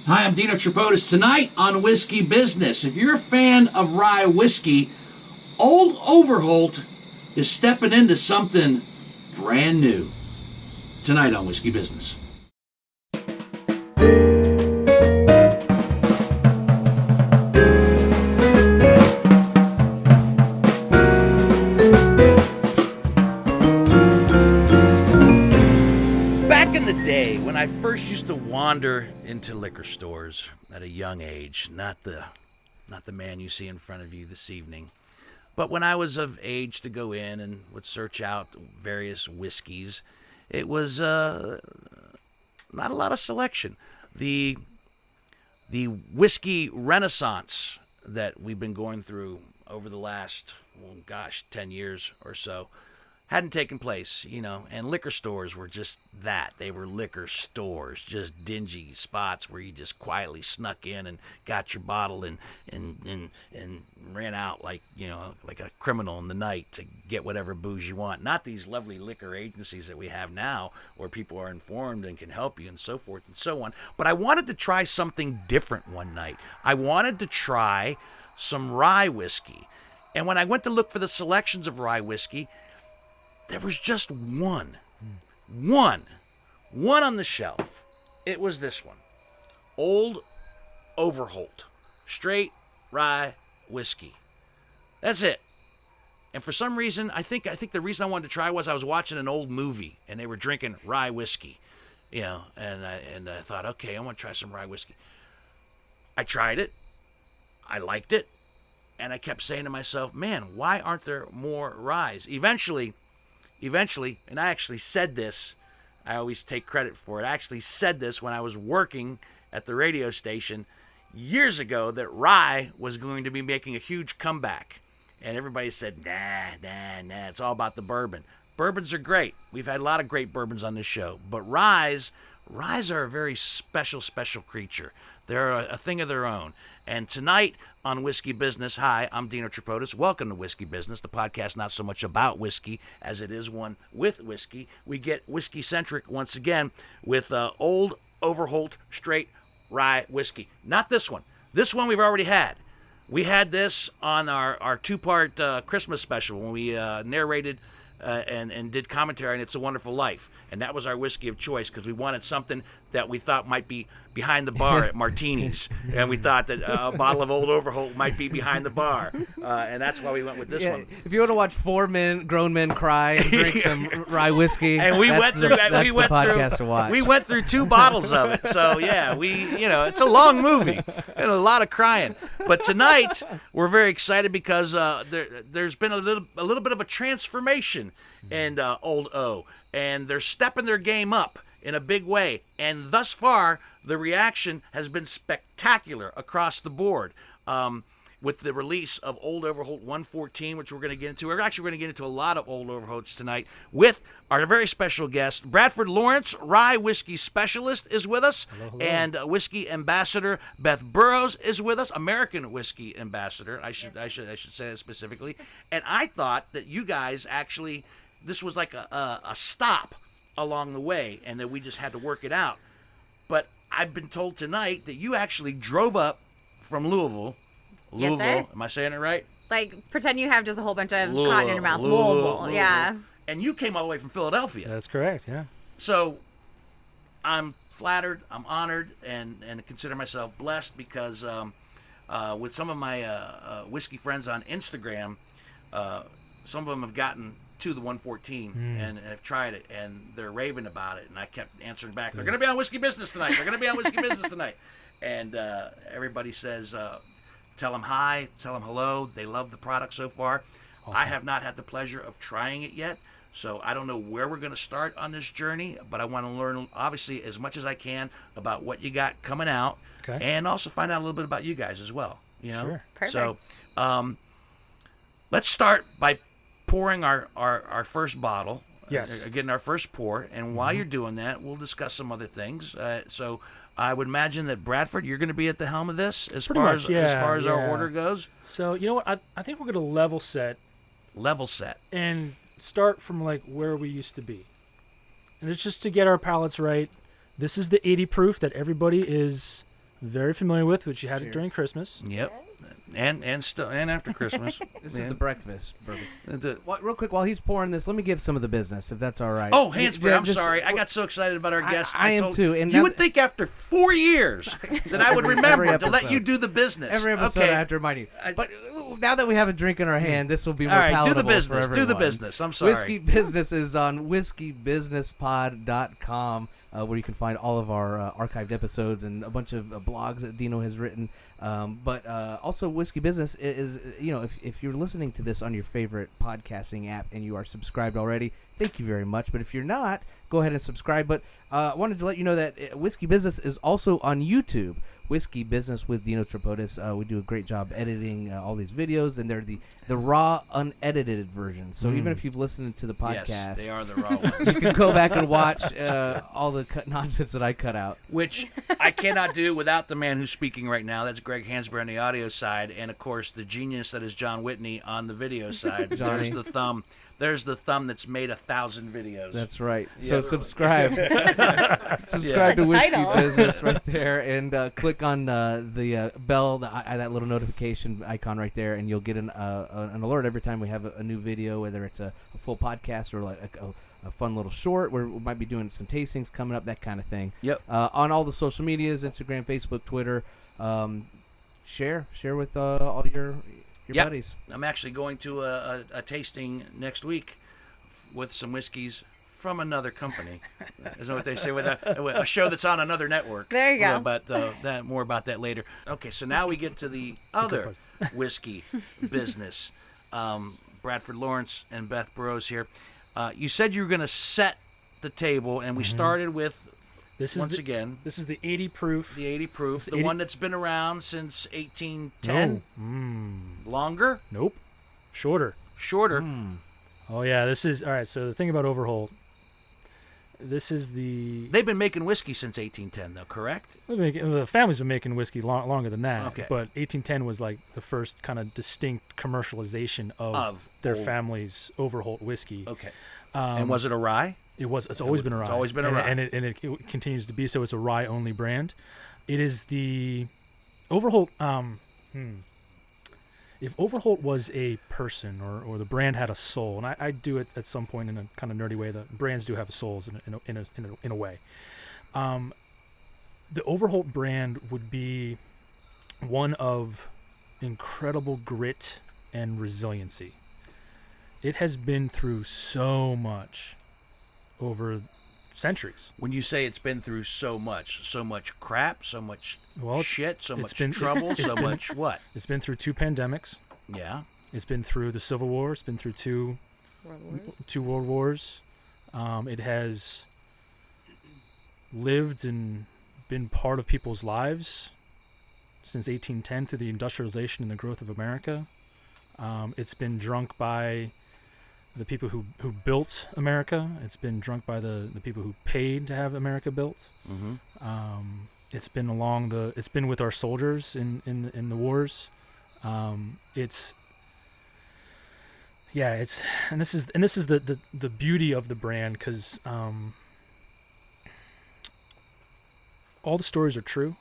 Hi, I'm Dino Tripodis. Tonight on Whiskey Business, if you're a fan of rye whiskey, Old Overholt is stepping into something brand new. Tonight on Whiskey Business. I first used to wander into liquor stores at a young age, not the man you see in front of you this evening, but when I was of age to go in and would search out various whiskeys, it was not a lot of selection. The whiskey renaissance that we've been going through over the last 10 years or so hadn't taken place, and liquor stores were just that. They were liquor stores, just dingy spots where you just quietly snuck in and got your bottle and ran out like a criminal in the night to get whatever booze you want. Not these lovely liquor agencies that we have now where people are informed and can help you and so forth and so on. But I wanted to try something different one night. I wanted to try some rye whiskey. And when I went to look for the selections of rye whiskey, there was just one on the shelf. It was this one, Old Overholt, straight rye whiskey. That's it. And for some reason, I think the reason I wanted to try was I was watching an old movie and they were drinking rye whiskey, and I thought, okay, I want to try some rye whiskey. I tried it, I liked it, and I kept saying to myself, man, why aren't there more ryes? Eventually, and I actually said this, I always take credit for it, I actually said this when I was working at the radio station years ago, that rye was going to be making a huge comeback. And everybody said, nah, it's all about the bourbon. Bourbons are great. We've had a lot of great bourbons on this show. But ryes are a very special creature. They're a thing of their own. And tonight on Whiskey Business, hi, I'm Dino Tripodis. Welcome to Whiskey Business, the podcast not so much about whiskey as it is one with whiskey. We get whiskey-centric once again with Old Overholt Straight Rye Whiskey. Not this one. This one we've already had. We had this on our two-part Christmas special when we narrated and did commentary on It's a Wonderful Life. And that was our whiskey of choice because we wanted something that we thought might be behind the bar at Martini's. And we thought that a bottle of Old Overholt might be behind the bar. And that's why we went with this one. If you want to watch grown men cry and drink some rye whiskey, and that's the podcast to watch. We went through 2 bottles of it. So, yeah, it's a long movie and a lot of crying. But tonight, we're very excited because there's been a little bit of a transformation in Old O. And they're stepping their game up in a big way. And thus far, the reaction has been spectacular across the board. With the release of Old Overholt 114, which we're going to get into. We're actually going to get into a lot of Old Overholts tonight with our very special guest, Bradford Lawrence, rye whiskey specialist, is with us. Hello. And whiskey ambassador Beth Burrows is with us, American whiskey ambassador. I should say that specifically. And I thought that you guys actually, this was like a stop along the way, and that we just had to work it out. But I've been told tonight that you actually drove up from Louisville. Yes, sir. Am I saying it right? Like, pretend you have just a whole bunch of cotton in your mouth. Louisville, yeah. And you came all the way from Philadelphia. That's correct, yeah. So I'm flattered, I'm honored, and consider myself blessed because with some of my whiskey friends on Instagram, some of them have gotten to the 114 and have tried it, and they're raving about it. And I kept answering back, they're going to be on Whiskey Business tonight. They're going to be on Whiskey Business tonight. And everybody says, tell them hi, tell them hello. They love the product so far. Awesome. I have not had the pleasure of trying it yet, so I don't know where we're going to start on this journey, but I want to learn, obviously, as much as I can about what you got coming out, and also find out a little bit about you guys as well. Sure. Perfect. So let's start by pouring our first bottle. Yes. Getting our first pour, and while you're doing that, we'll discuss some other things. So I would imagine that Bradford, you're going to be at the helm of this as far as our order goes. So you know what? I think we're going to level set. And start from like where we used to be, and it's just to get our palates right. This is the 80 proof that everybody is Very familiar with, which you had it Cheers. during Christmas. Yep. And after Christmas. This Yeah. is the breakfast bourbon. The- Real quick, while he's pouring this, let me give some of the business, if that's all right. Oh, Hansberry, I'm Just- sorry. I got so excited about our guest. I am too, and you now would think after 4 years that I would remember to let episode. you do the business. Every episode okay. I have to remind you. But now that we have a drink in our hand, this will be more All right, palatable do the business. for Do the everyone. business. I'm sorry. Whiskey Business is on whiskeybusinesspod.com, where you can find all of our archived episodes and a bunch of blogs that Dino has written. But also, Whiskey Business is, if you're listening to this on your favorite podcasting app and you are subscribed already, thank you very much. But if you're not, go ahead and subscribe. But I wanted to let you know that Whiskey Business is also on YouTube. Whiskey Business with Dino Tripodis. We do a great job editing all these videos, and they're the raw, unedited versions. So even if you've listened to the podcast, Yes, they are the raw ones. you can go back and watch all the nonsense that I cut out. Which I cannot do without the man who's speaking right now. That's Greg Hansberry on the audio side, and of course the genius that is John Whitney on the video side. Johnny. There's the thumb. There's the thumb that's made 1,000 videos. That's right. Yeah. So subscribe. Subscribe to That's a Whiskey title. Business right there, and click on the bell, that little notification icon right there, and you'll get an alert every time we have a new video, whether it's a full podcast or like a fun little short where we might be doing some tastings coming up, that kind of thing. Yep. On all the social medias, Instagram, Facebook, Twitter. Share with all your Yep. buddies. I'm actually going to a tasting next week with some whiskeys from another company. Isn't what they say with a show that's on another network. There you go. But that more about that later. Okay, so now we get to the other whiskey business. Bradford Lawrence and Beth Burrows here. You said you were going to set the table, and we started with This is once again This is the 80 proof. the 80 proof, the 80 one that's been around since 1810. No. Longer, Nope. Shorter. shorter. Oh yeah, this is all right. So the thing about Overholt, this is the They've been making whiskey since 1810, though, correct? the family's been making whiskey longer than that. Okay. But 1810 was like the first kind of distinct commercialization of their old- family's Overholt whiskey. Okay. And was it a rye? It's always been a rye. It's always been a rye. and it continues to be so. It's a rye only brand. It is the Overholt. If Overholt was a person or the brand had a soul, and I do it at some point in a kind of nerdy way, the brands do have souls in a way. The Overholt brand would be one of incredible grit and resiliency. It has been through so much over centuries. When you say it's been through so much crap, so much shit, so much been- trouble, it's so been- much what? It's been through 2 pandemics. Yeah. It's been through the Civil War. It's been through two World Wars. It has lived and been part of people's lives since 1810 through the industrialization and the growth of America. It's been drunk by the people who built America. It's been drunk by the people who paid to have America built. Mm-hmm. It's been with our soldiers in the wars. This is the beauty of the brand, because all the stories are true,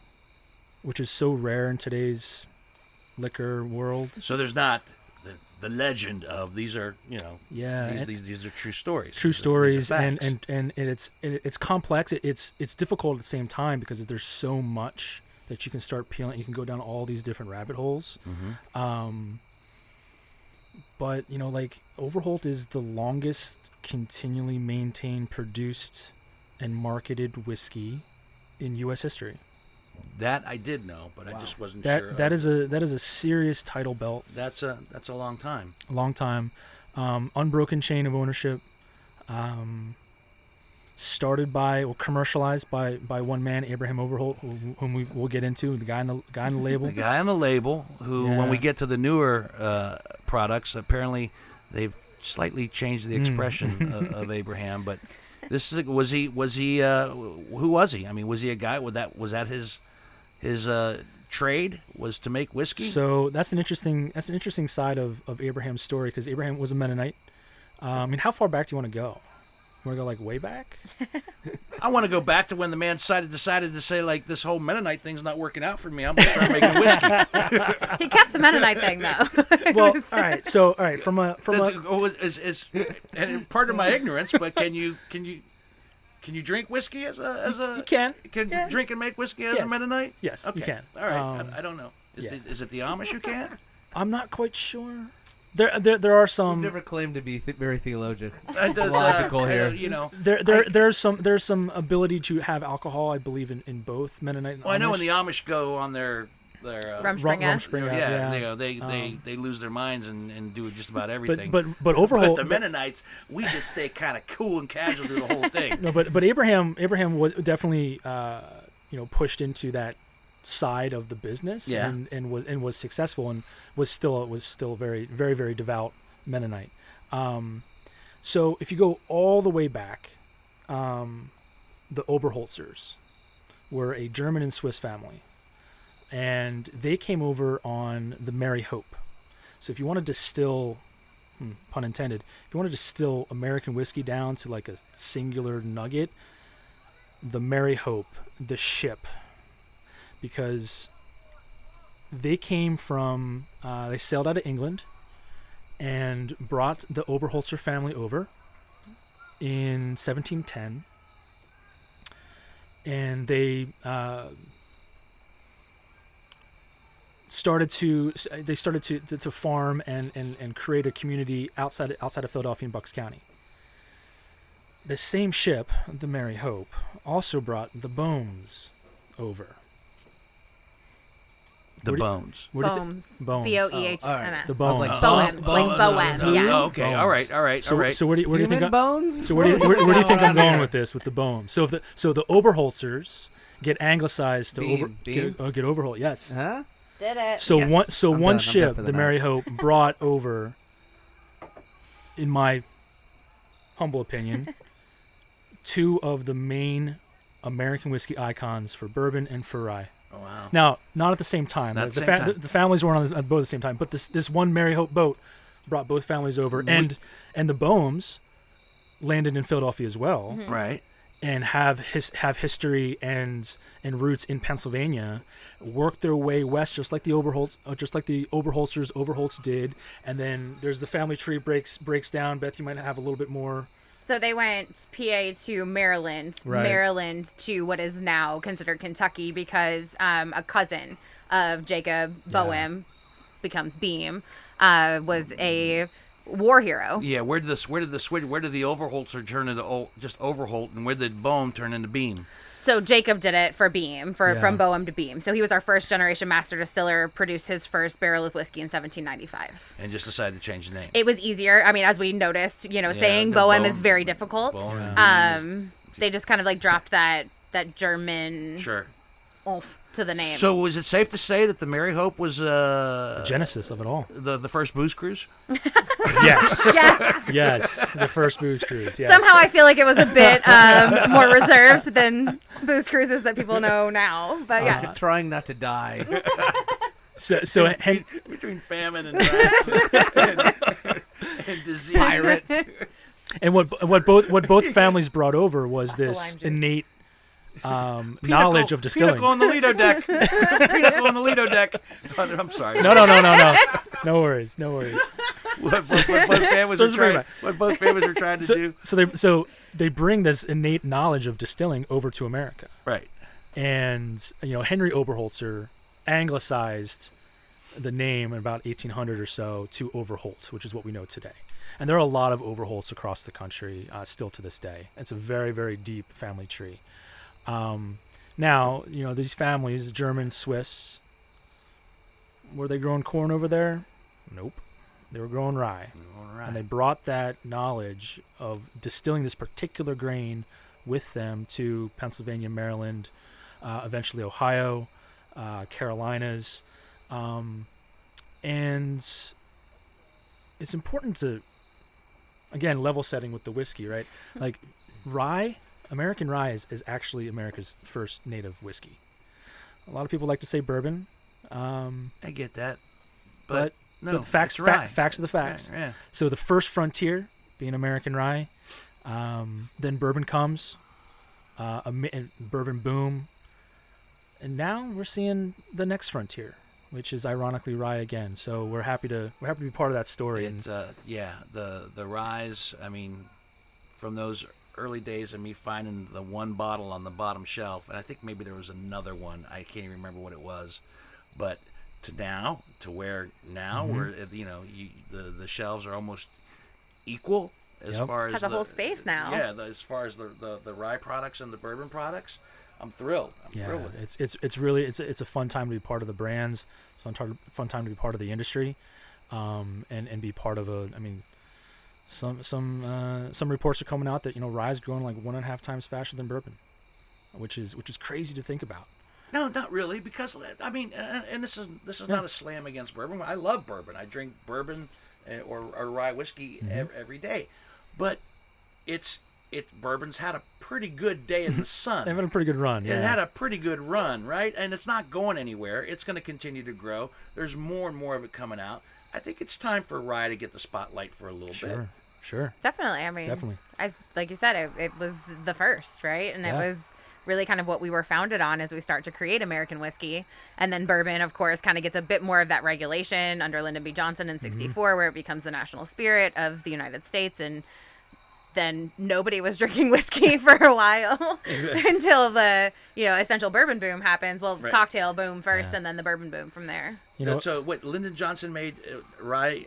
which is so rare in today's liquor world. So there's not the legend of these are Yeah, these are true stories. true These are stories, facts. and it's complex. It's difficult at the same time because there's so much that you can start peeling. You can go down all these different rabbit holes. Mm-hmm. But like Overholt is the longest continually maintained, produced, and marketed whiskey in U.S. history. That I did know, but I just wasn't That sure. that is a serious title belt. That's a long time. A long time, unbroken chain of ownership. Commercialized by one man, Abraham Overholt, whom we'll get into, the guy on the label. The guy on the label, who when we get to the newer products, apparently they've slightly changed the expression of Abraham. But this is was he who was he? I mean, was he a guy? Was that his trade was to make whiskey? So that's an interesting side of Abraham's story, because Abraham was a Mennonite. I mean, how far back do you want to go? want to go like way back? I want to go back to when the man decided to say, like, this whole Mennonite thing's not working out for me. I'm going to start making whiskey. He kept the Mennonite thing though. Well, all right. So, all right. And pardon my ignorance, but can you drink whiskey as a? You can. Can you drink and make whiskey as a Mennonite? Yes, okay. you can. All right. I don't know. yeah. Is it the Amish you can't? I'm not quite sure. There are some. We've never claimed to be very theological here. There's some ability to have alcohol. I believe in both Mennonite and Amish. Well, I know when the Amish go on their Rumspringa. they lose their minds and do just about everything. But Overholt. But the Mennonites, we just stay kind of cool and casual through the whole thing. No, but Abraham was definitely pushed into that side of the business and was successful and was still very very very devout Mennonite. So if you go all the way back, the Oberholzers were a German and Swiss family, and they came over on the Mary Hope. So if you want to distill, pun intended, if you want to distill American whiskey down to like a singular nugget, the Mary Hope, the ship, because they came from, they sailed out of England and brought the Oberholzer family over in 1710, and they started to farm and create a community outside of Philadelphia in Bucks County. The same ship, the Mary Hope, also brought the Bohms over. The Bones. Bohms. Bohms. Boehms. The Bones. Like Bohms. Like Bohem. Yes. Oh, okay. All right. So where do you think? Bones? So where do you think I'm going with this? With the Bohms. So the Oberholzers get anglicized to get Overholt. Yes. Huh? Did it. So Yes. one I'm ship, done for the the Mary night. Hope, brought over, in my humble opinion, two of the main American whiskey icons for bourbon and for rye. Oh, wow. Now, not at the same time. Not at the same time. The families weren't on both at the same time, but this one Mary Hope boat brought both families over, and the Bohms landed in Philadelphia as well, Right. and have history and roots in Pennsylvania, worked their way west just like the Overholts did, and then there's the family tree breaks down. Beth, you might have a little bit more. So they went PA to Maryland, Right. Maryland to what is now considered Kentucky, because a cousin of Jacob Boehm becomes Beam, was a war hero. Yeah. Where did the Overholtzer turn into just Overholt, and where did Bohm turn into Beam? So Jacob did it for Beam, from Boehm to Beam. So he was our first generation master distiller, produced his first barrel of whiskey in 1795. And just decided to change the name. It was easier. I mean, as we noticed, saying the Boehm Boehm- is very difficult. They just kind of like dropped that German Sure. oomph to the name. So is it safe to say that the Mary Hope was The genesis of it all. the first booze cruise? Yes. Yes. Yes. The first booze cruise. Yes. Somehow I feel like it was a bit more reserved than booze cruises that people know now. But yeah. Trying not to die. So Between famine and droughts and disease. Pirates. and what both families brought over was the this lime juice. innate knowledge of distilling. Pinnacle on the Lido deck. Pinnacle on the Lido deck. Oh, I'm sorry. No. No worries. What both families were trying to do. So they bring this innate knowledge of distilling over to America. Right. And Henry Oberholzer anglicized the name in about 1800 or so to Overholt, which is what we know today. And there are a lot of Overholts across the country still to this day. It's a very, very deep family tree. Now, these families, German, Swiss, were they growing corn over there? Nope. They were growing rye. All right. And they brought that knowledge of distilling this particular grain with them to Pennsylvania, Maryland, eventually Ohio, Carolinas. And it's important to, again, level setting with the whiskey, right? Like rye, American rye is actually America's first native whiskey. A lot of people like to say bourbon. I get that. But no, facts it's rye. Facts are the facts. Yeah. So the first frontier being American rye, Then bourbon comes, bourbon boom, and now we're seeing the next frontier, which is ironically rye again. So we're happy to be part of that story. It's the rise. I mean, from those early days of me finding the one bottle on the bottom shelf, and I think maybe there was another one. I can't even remember what it was, but to where now where the shelves are almost equal as far as has a whole space now. Yeah, as far as the rye products and the bourbon products, I'm thrilled. I'm thrilled with it. It's really a fun time to be part of the brands. It's fun time to be part of the industry, and be part of some reports are coming out that rye is growing like 1.5 times faster than bourbon, which is crazy to think about. No, not really, because I mean, and this is not a slam against bourbon. I love bourbon. I drink bourbon or rye whiskey every day, but bourbon's had a pretty good day in the sun. They've had a pretty good run. Yeah. It had a pretty good run, right? And it's not going anywhere. It's going to continue to grow. There's more and more of it coming out. I think it's time for rye to get the spotlight for a little bit. Sure. Definitely. I mean, like you said, it was the first, right? And it was really kind of what we were founded on as we start to create American whiskey. And then bourbon, of course, kind of gets a bit more of that regulation under Lyndon B. Johnson in 64, where it becomes the national spirit of the United States. And then nobody was drinking whiskey for a while until the, essential bourbon boom happens. Well, cocktail boom first and then the bourbon boom from there. So what, Lyndon Johnson made rye...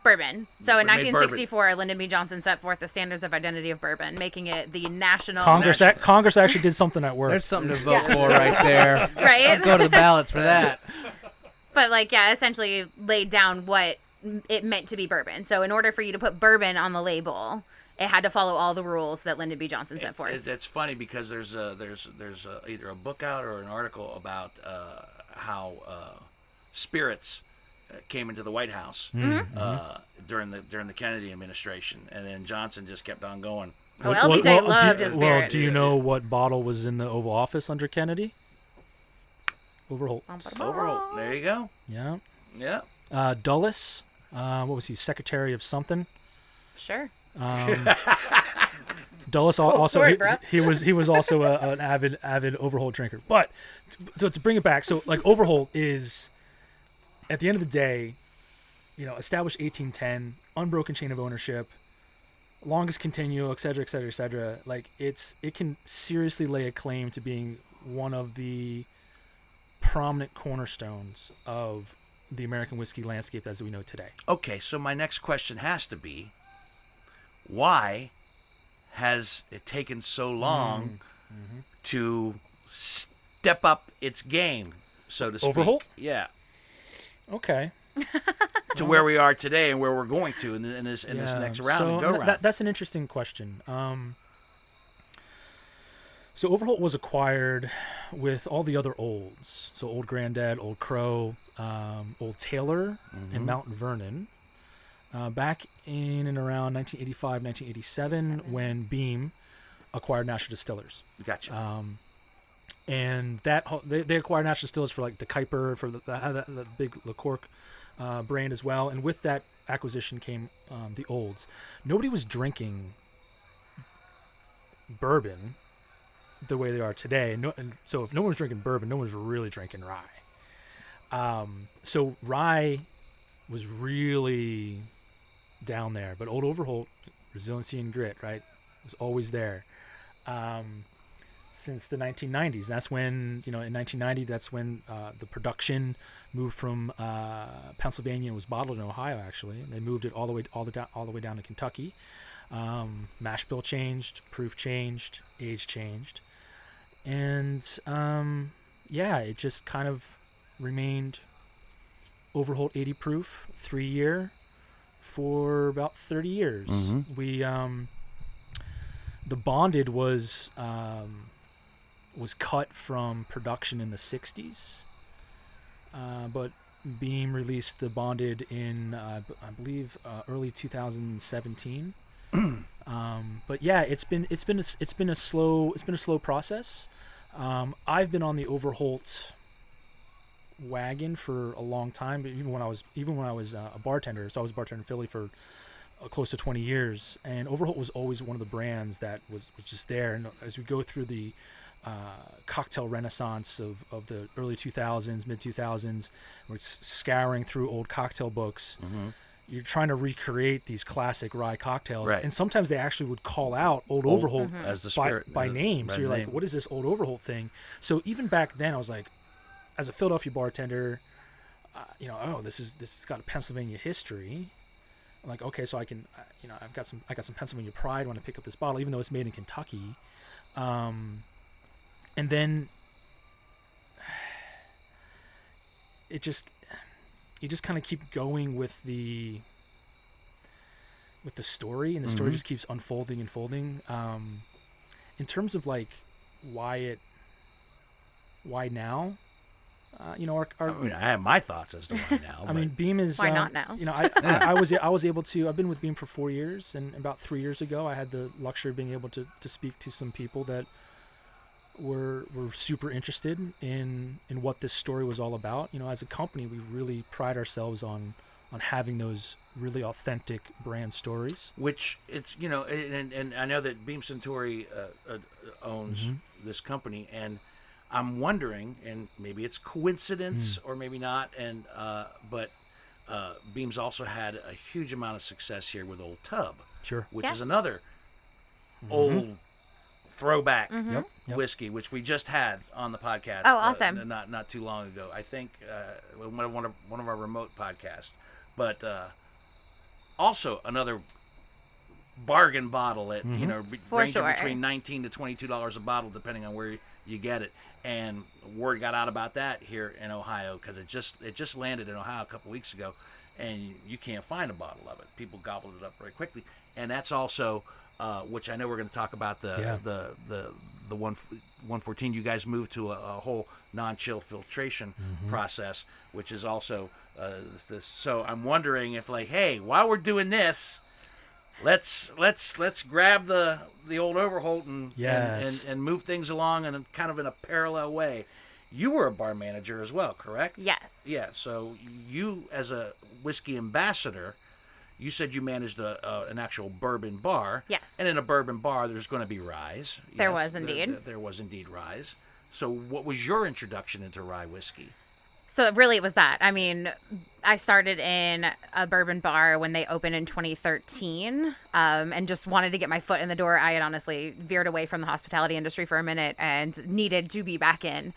bourbon. So in 1964, Lyndon B. Johnson set forth the standards of identity of bourbon, making it the national... Congress actually did something at work. There's something to vote for right there. Right? I'll go to the ballots for that. But essentially laid down what it meant to be bourbon. So in order for you to put bourbon on the label, it had to follow all the rules that Lyndon B. Johnson set forth. It's funny because there's either a book out or an article about how spirits came into the White House during the Kennedy administration, and then Johnson just kept on going. Oh, LBJ loved his spirit. Well, do you know what bottle was in the Oval Office under Kennedy? Overholt. Overholt. There you go. Yeah. Yeah. Dulles. What was he? Secretary of something. Sure. Dulles also he was also an avid Overholt drinker. But to bring it back, so like Overholt is, at the end of the day, established 1810, unbroken chain of ownership, longest continual, et cetera, et cetera, et cetera. Like it can seriously lay a claim to being one of the prominent cornerstones of the American whiskey landscape as we know today. Okay, so my next question has to be, why has it taken so long to step up its game, so to speak? Overholt? Yeah. Okay. To where we are today and where we're going to in this next round and go round. That's an interesting question. So Overholt was acquired with all the other olds. So Old Grandad, Old Crow, Old Taylor, and Mountain Vernon. Back in and around 1985, 1987, when Beam acquired National Distillers. Gotcha. And they acquired National Distillers for like the Kuiper, for the big LeCoq brand as well. And with that acquisition came the olds. Nobody was drinking bourbon the way they are today. And so if no one was drinking bourbon, no one was really drinking rye. So rye was really down there. But Old Overholt, resiliency and grit, right, was always there. Since the 1990s. That's when, in 1990, that's when the production moved from Pennsylvania and was bottled in Ohio, actually. And they moved it all the way down to Kentucky. Mash bill changed, proof changed, age changed. And, it just kind of remained Overholt 80 proof, 3-year, for about 30 years. We, the bonded was cut from production in the 60s, but Beam released the bonded in I believe early 2017. But yeah, it's been a slow process. I've been on the Overholt wagon for a long time, but even when I was a bartender, so I was a bartender in Philly for close to 20 years, and Overholt was always one of the brands that was just there. And as we go through the cocktail renaissance of the early 2000s, mid 2000s, we're scouring through old cocktail books. You're trying to recreate these classic rye cocktails, Right. and sometimes they actually would call out Old Overholt as the spirit by name. by So you're name. like, what is this Old Overholt thing? So even back then, I was like, as a Philadelphia bartender, this has got a Pennsylvania history. I'm like, okay, so I can, I got some Pennsylvania pride when I pick up this bottle, even though it's made in Kentucky. And then you just kind of keep going with the story, and the story just keeps unfolding and folding. In terms of like why now? I have my thoughts as to why now. I mean, Beam is Why not now? I was able to. I've been with Beam for 4 years, and about 3 years ago, I had the luxury of being able to speak to some people that were super interested in what this story was all about. As a company, we really pride ourselves on having those really authentic brand stories. Which it's and I know that Beam Suntory owns this company, and I'm wondering, and maybe it's coincidence or maybe not, and but Beam's also had a huge amount of success here with Old Tub, Sure. which Yes. is another old throwback Yep. whiskey, which we just had on the podcast. Oh, awesome. Not too long ago. I think one of our remote podcasts, but also another bargain bottle at For ranging sure. between $19 to $22 a bottle, depending on where you get it. And word got out about that here in Ohio because it just landed in Ohio a couple weeks ago, and you can't find a bottle of it. People gobbled it up very quickly, and that's also which I know we're going to talk about the 114. You guys moved to a whole non-chill filtration process, which is also this. So I'm wondering if, like, hey, while we're doing this, let's grab the Old Overholt and move things along in kind of in a parallel way. You were a bar manager as well, correct? Yes. Yeah. So you, as a whiskey ambassador, you said you managed an actual bourbon bar. Yes. And in a bourbon bar, there's going to be ryes. There Yes, was indeed. There was indeed ryes. So what was your introduction into rye whiskey? So really it was that. I mean, I started in a bourbon bar when they opened in 2013 and just wanted to get my foot in the door. I had honestly veered away from the hospitality industry for a minute and needed to be back in.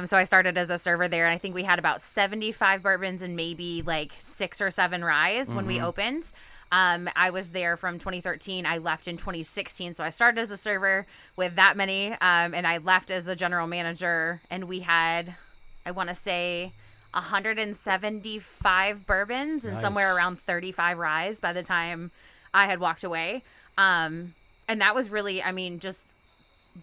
So I started as a server there, and I think we had about 75 bourbons and maybe like 6 or 7 ryes when we opened. I was there from 2013. I left in 2016. So I started as a server with that many, and I left as the general manager, and we had, I want to say, 175 bourbons and somewhere around 35 ryes by the time I had walked away. And that was really, I mean, just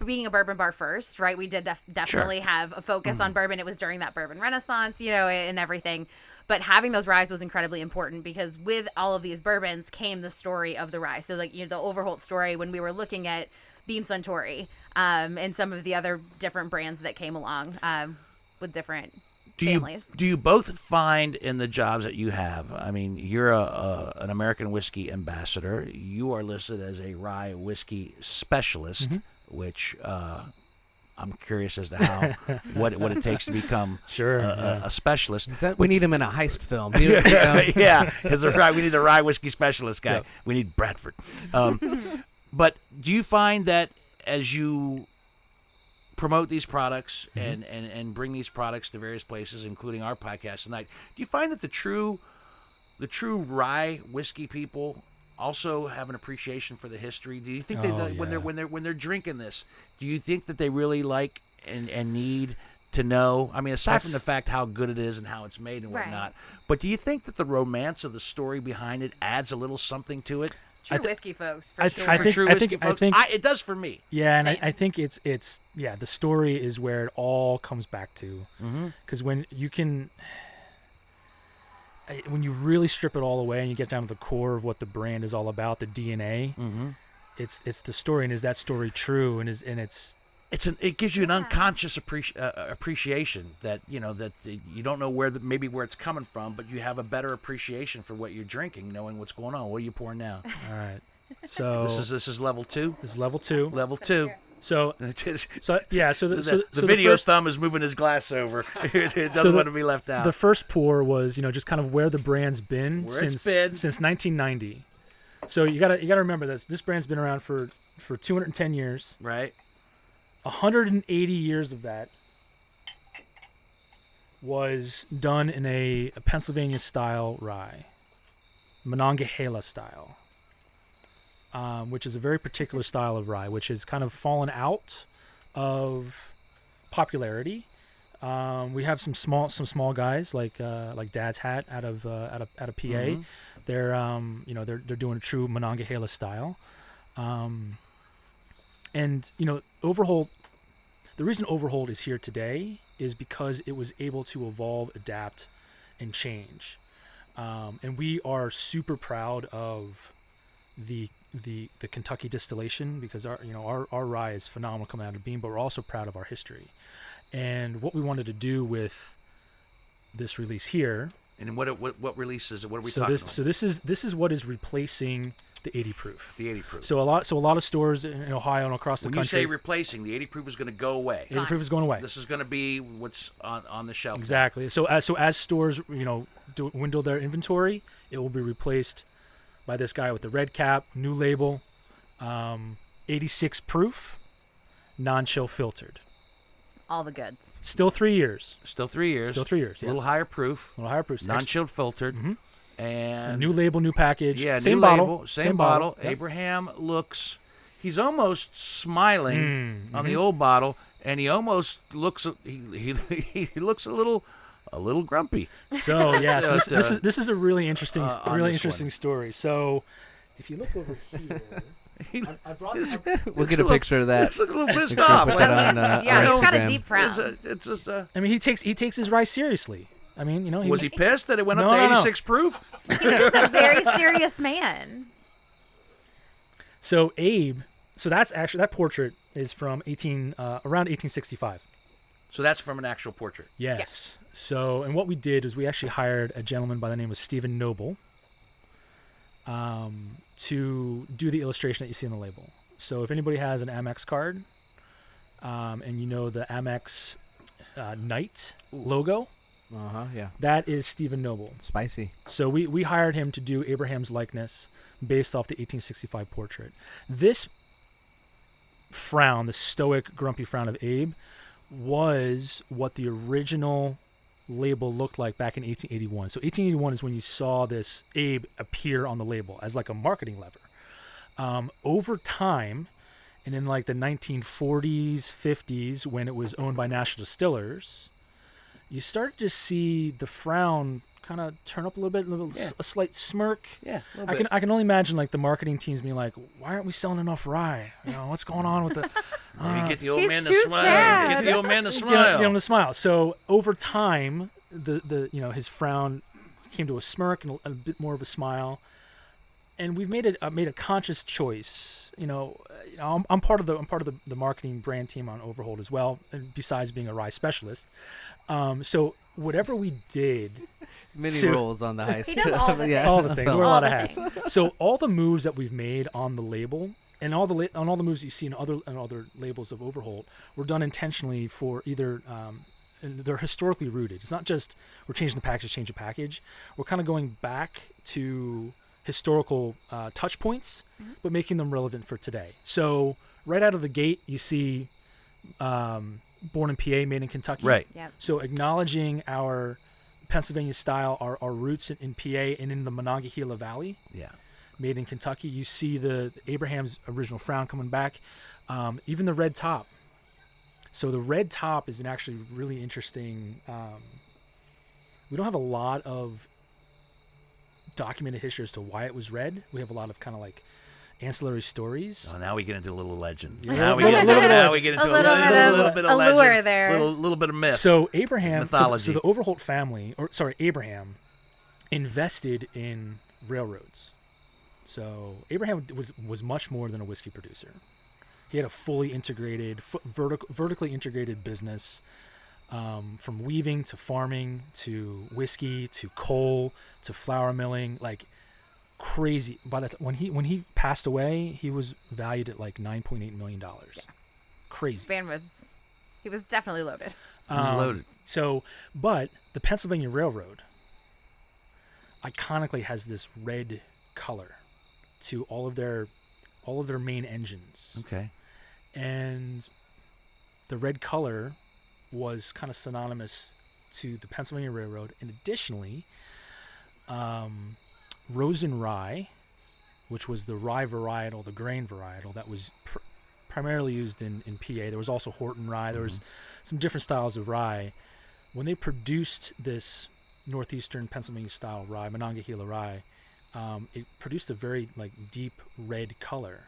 being a bourbon bar first, right? We did definitely have a focus on bourbon. It was during that bourbon renaissance, and everything. But having those ryes was incredibly important because with all of these bourbons came the story of the rye. So like, the Overholt story when we were looking at Beam Suntory and some of the other different brands that came along with different families. Do you both find in the jobs that you have, I mean, you're an American whiskey ambassador. You are listed as a rye whiskey specialist, which I'm curious as to how what it takes to become a specialist. We need him in a heist film. Yeah, we need a rye whiskey specialist guy. Yep. We need Bradford. But do you find that as you promote these products and bring these products to various places, including our podcast tonight, do you find that the true rye whiskey people also have an appreciation for the history? Do you think when they're drinking this, do you think that they really like and need to know? I mean, aside from the fact how good it is and how it's made and whatnot, but do you think that the romance of the story behind it adds a little something to it? True whiskey folks, for I sure. think it does for me. Yeah, and Same. I think it's the story is where it all comes back to. Because when you really strip it all away and you get down to the core of what the brand is all about, the DNA, it's the story, and is that story true? And it's it gives you an unconscious appreciation that you don't know where where it's coming from, but you have a better appreciation for what you're drinking, knowing what's going on. What are you pouring now? All right. So this is level 2. This is level 2. Level 2. So yeah. So the video first, thumb is moving his glass over. It doesn't want to be left out. The first pour was just kind of where the brand's been since 1990. So you gotta remember this brand's been around for 210 years. Right. 180 years of that was done in a Pennsylvania style rye, Monongahela style, which is a very particular style of rye, which has kind of fallen out of popularity. We have some small guys like Dad's Hat out of PA. Mm-hmm. They're doing a true Monongahela style. And Overholt, the reason Overholt is here today is because it was able to evolve, adapt, and change. And we are super proud of the Kentucky distillation, because our rye is phenomenal coming out of bean, but we're also proud of our history. And what we wanted to do with this release here. And what release is it? What are we talking about? So this is what is replacing the 80 proof. The 80 proof. So a lot of stores in Ohio and across the country. When you say replacing, the 80 proof is going to go away. 80 proof is going away. This is going to be what's on the shelf. Exactly. So as stores dwindle their inventory, it will be replaced by this guy with the red cap, new label, 86 proof, non-chill filtered. All the goods. Still 3 years. Still 3 years. Still 3 years. A little higher proof. Non-chilled filtered. Mm-hmm. And a new label, new package. Yeah, same new bottle. label, same bottle. Yep. Abraham he's almost smiling on the old bottle, and he almost looks he looks a little grumpy. So yeah, so this is a really interesting story. So if you look over here, I brought some. We'll get a picture of that. It's a little pissed off. Put that on, yeah, he's got a Instagram. deep frown. It's just I mean, he takes his rye seriously. I mean, was he pissed that it went up to 86 proof? He's just a very serious man. So Abe, that portrait is from around 1865. So that's from an actual portrait. Yes. So, and what we did is we actually hired a gentleman by the name of Stephen Noble to do the illustration that you see on the label. So if anybody has an Amex card, and the Amex Knight logo, yeah. that is Stephen Noble. Spicy. So we hired him to do Abraham's likeness based off the 1865 portrait. This frown, the stoic, grumpy frown of Abe, was what the original label looked like back in 1881. So 1881 is when you saw this Abe appear on the label as like a marketing lever. Over time, and in like the 1940s, 50s, when it was owned by National Distillers, you started to see the frown kind of turn up a little bit, a slight smirk. Yeah, a little bit. I can only imagine like the marketing teams being like, "Why aren't we selling enough rye? What's going on with the?" Maybe get the old He's man to too smile. sad. Get the old man to smile. Get him to smile. So over time, the his frown came to a smirk and a bit more of a smile, and we've made a conscious choice. I'm part of the marketing brand team on Overholt as well, and besides being a rye specialist. So whatever we did, many roles on the high He does all the things. all the things. Wear a lot of hats. things. So all the moves that we've made on the label, and all the moves you see in other labels of Overholt, were done intentionally for either. And they're historically rooted. It's not just we're changing the package, change the package. We're kind of going back to historical touch points, but making them relevant for today. So right out of the gate, you see born in PA, made in Kentucky. Right. Yep. So acknowledging our Pennsylvania style, our roots in PA and in the Monongahela Valley. Yeah. Made in Kentucky. You see the Abraham's original frown coming back. Even the red top. So the red top is an actually really interesting. We don't have a lot of documented history as to why it was red. We have a lot of kind of like ancillary stories. Oh, now we get into a little legend. Yeah. Now we A get into A little bit of legend, allure there. Little bit of myth. So Abraham, Mythology. so the Overholt family, Abraham, invested in railroads. So Abraham was much more than a whiskey producer. He had a fully integrated, vertically integrated business, from weaving to farming to whiskey to coal to flour milling, like crazy. By the when he passed away, he was valued at like $9.8 million. Yeah. Crazy. Man he was definitely loaded. He was loaded. So, but the Pennsylvania Railroad iconically has this red color to all of their main engines. Okay. And the red color was kind of synonymous to the Pennsylvania Railroad. And additionally, Rosen rye, which was the rye varietal, the grain varietal that was primarily used in PA. There was also Horton rye. There was some different styles of rye. When they produced this northeastern Pennsylvania style rye, Monongahela rye, it produced a very like deep red color.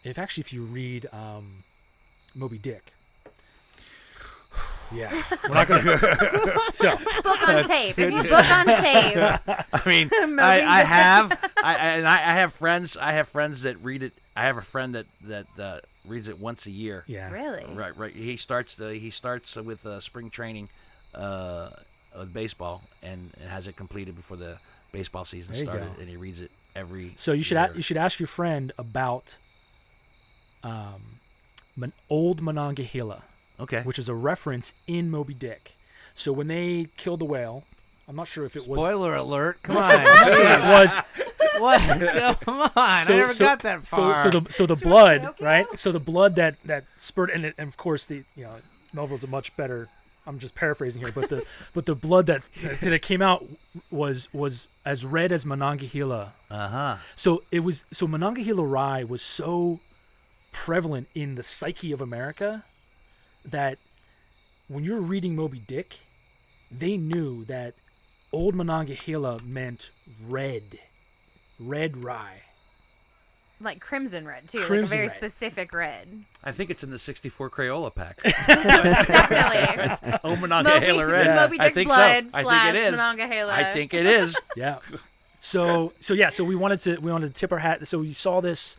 If you read Moby Dick, yeah, we're not gonna. So Book on tape. If you book on tape. I mean, I have friends that read it. I have a friend that reads it once a year. yeah, Really? Right. He starts with spring training of baseball and has it completed before the baseball season There you started, go. and he reads it every. So you should year. you should ask your friend about Old Monongahela, Okay. which is a reference in Moby Dick. So when they killed the whale, I'm not sure if it was. Spoiler alert! Come on, It jeez. was What? Come on! I never got that far. So the blood, right? So the blood that spurred, and of course Melville's a much better. I'm just paraphrasing here, but the blood that came out was as red as Monongahela. So Monongahela rye was so prevalent in the psyche of America that when you're reading Moby Dick, they knew that Old Monongahela meant red rye. Like crimson red, too. Crimson like a very red. specific red. I think it's in the '64 Crayola pack. Definitely. Oh, Monongahela Red. Moby I Dick's think blood so. I slash think it is. Monongahela. I think it is. Yeah. So we wanted to tip our hat. So we saw this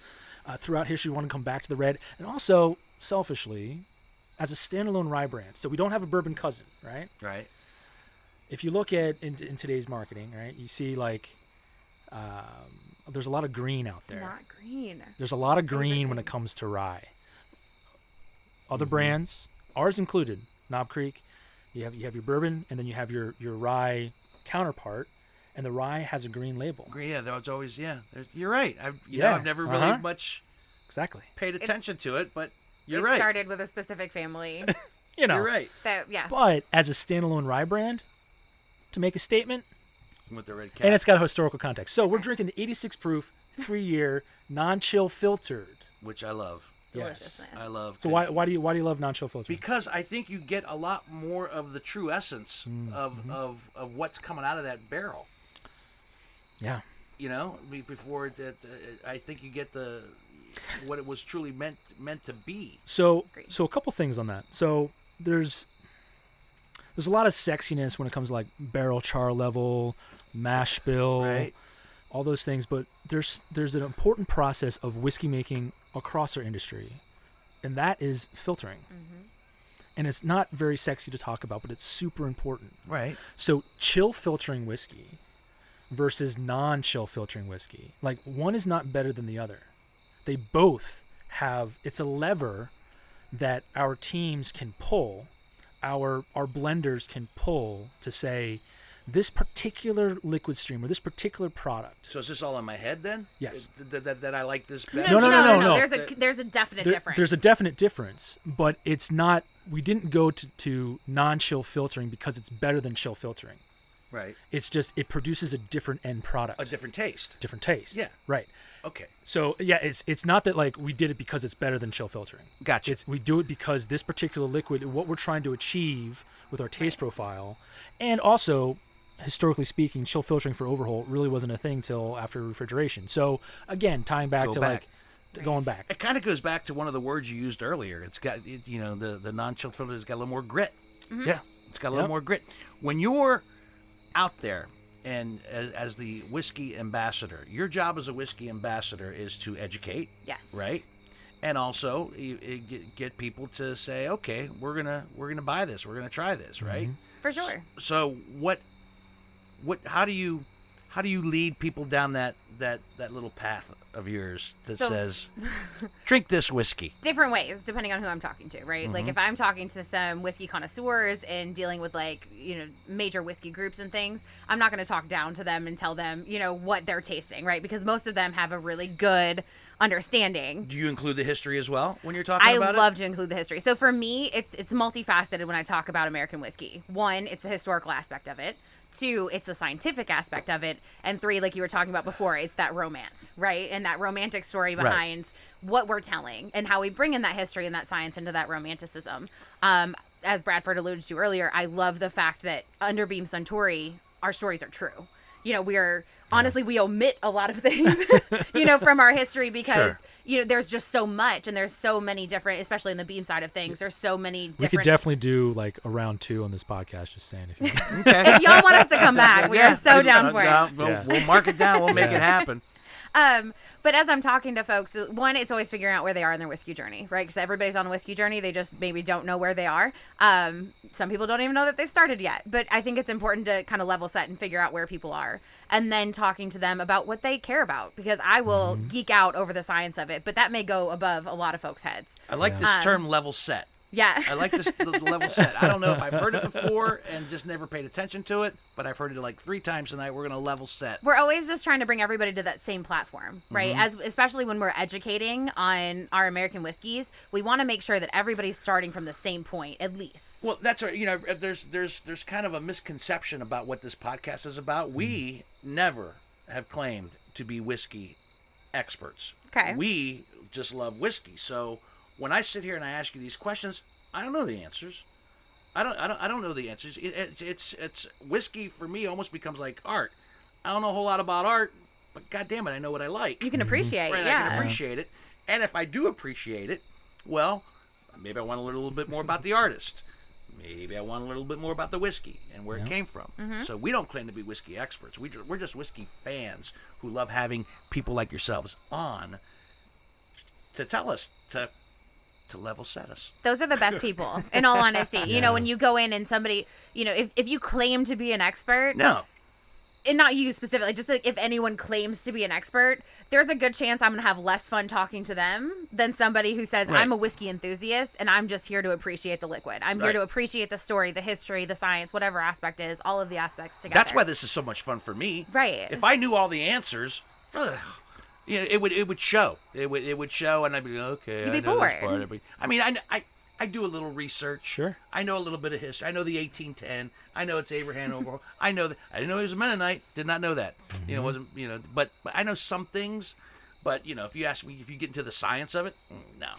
throughout history. We want to come back to the red, and also selfishly, as a standalone rye brand. So we don't have a bourbon cousin, right? Right. If you look at in today's marketing, right, you see like there's a lot of green out there. Not green. There's a lot of green when it comes to rye. Other brands, ours included, Knob Creek, you have your bourbon, and then you have your rye counterpart, and the rye has a green label. Yeah, there's always You're right. I've never really Uh-huh. much Exactly. paid attention to it, but you're It right. started with a specific family. You know. You're right. That yeah. But as a standalone rye brand, to make a statement, With the red cap. and it's got a historical context. So we're drinking the 86 proof, 3-year, non-chill filtered. which I love. Deliciousness. I love. So why do you love non-chill filtered? Because I think you get a lot more of the true essence of what's coming out of that barrel. Yeah. You know, before that, I think you get what it was truly meant to be. So Agreed. a couple things on that. So there's a lot of sexiness when it comes to like barrel char level, mash bill, Right. all those things. But there's an important process of whiskey making across our industry, and that is filtering. Mm-hmm. And it's not very sexy to talk about, but it's super important. Right. So chill filtering whiskey versus non-chill filtering whiskey, like one is not better than the other. They both have, it's a lever that our teams can pull, our blenders can pull to say, this particular liquid stream or this particular product. So is this all in my head then? Yes. That I like this better? No. There's a definite difference. There's a definite difference, but it's not, we didn't go to non-chill filtering because it's better than chill filtering. Right. It's just, it produces a different end product. A different taste. Different taste. Yeah. Right. Okay. So yeah, it's not that like we did it because it's better than chill filtering. Gotcha. We do it because this particular liquid, what we're trying to achieve with our taste profile, and also historically speaking, chill filtering for OverHAUL really wasn't a thing till after refrigeration. So again, tying back going back. It kind of goes back to one of the words you used earlier. It's got the non-chilled filter has got a little more grit. Mm-hmm. Yeah. It's got a little more grit. When you're out there and as the whiskey ambassador, your job as a whiskey ambassador is to educate. Yes. Right? and also you get people to say, okay, we're gonna buy this, we're gonna try this, right? For sure. So how do you lead people down that little path of yours that says, drink this whiskey? Different ways, depending on who I'm talking to, right? Like if I'm talking to some whiskey connoisseurs and dealing with major whiskey groups and things, I'm not going to talk down to them and tell them, what they're tasting, right? Because most of them have a really good understanding. Do you include the history as well when you're talking about it? I love to include the history. So for me, it's multifaceted when I talk about American whiskey. One, it's the historical aspect of it. Two, it's the scientific aspect of it. And three, like you were talking about before, it's that romance, right? And that romantic story behind what we're telling and how we bring in that history and that science into that romanticism. As Bradford alluded to earlier, I love the fact that under Beam Suntory, our stories are true. Honestly, we omit a lot of things, from our history because, there's just so much and there's so many different, especially in the Beam side of things, there's so many different. We could definitely do like a round 2 on this podcast, just saying. If you okay. If y'all want us to come back, we are so down for it. We'll mark it down. We'll make it happen. But as I'm talking to folks, one, it's always figuring out where they are in their whiskey journey, right? Because everybody's on a whiskey journey. They just maybe don't know where they are. Some people don't even know that they've started yet. But I think it's important to kind of level set and figure out where people are. And then talking to them about what they care about. Because I will geek out over the science of it. But that may go above a lot of folks' heads. I like this term, level set. Yeah. I like the level set. I don't know if I've heard it before and just never paid attention to it, but I've heard it like 3 times tonight. We're going to level set. We're always just trying to bring everybody to that same platform, right? Especially when we're educating on our American whiskeys, we want to make sure that everybody's starting from the same point, at least. Well, that's right. There's kind of a misconception about what this podcast is about. We never have claimed to be whiskey experts. Okay. We just love whiskey. So when I sit here and I ask you these questions, I don't know the answers. I don't know the answers. It's whiskey for me almost becomes like art. I don't know a whole lot about art, but God damn it, I know what I like. You can appreciate, right, yeah. I can appreciate it, and if I do appreciate it, well, maybe I want to learn a little bit more about the artist. Maybe I want a little bit more about the whiskey and where it came from. So we don't claim to be whiskey experts. We're just whiskey fans who love having people like yourselves on to tell us to level set us. Those are the best people, in all honesty. When you go in and somebody, if you claim to be an expert. No. And not you specifically, just like if anyone claims to be an expert, there's a good chance I'm going to have less fun talking to them than somebody who says, I'm a whiskey enthusiast and I'm just here to appreciate the liquid. I'm here to appreciate the story, the history, the science, whatever aspect is, all of the aspects together. That's why this is so much fun for me. Right. If I knew all the answers, it would show. It would show, and I'd be okay. You'd be I know bored. this part. I mean, I do a little research. Sure. I know a little bit of history. I know the 1810. I know it's Abraham Overholt. I know that. I didn't know he was a Mennonite. Did not know that. Wasn't But I know some things. But if you ask me, if you get into the science of it, no.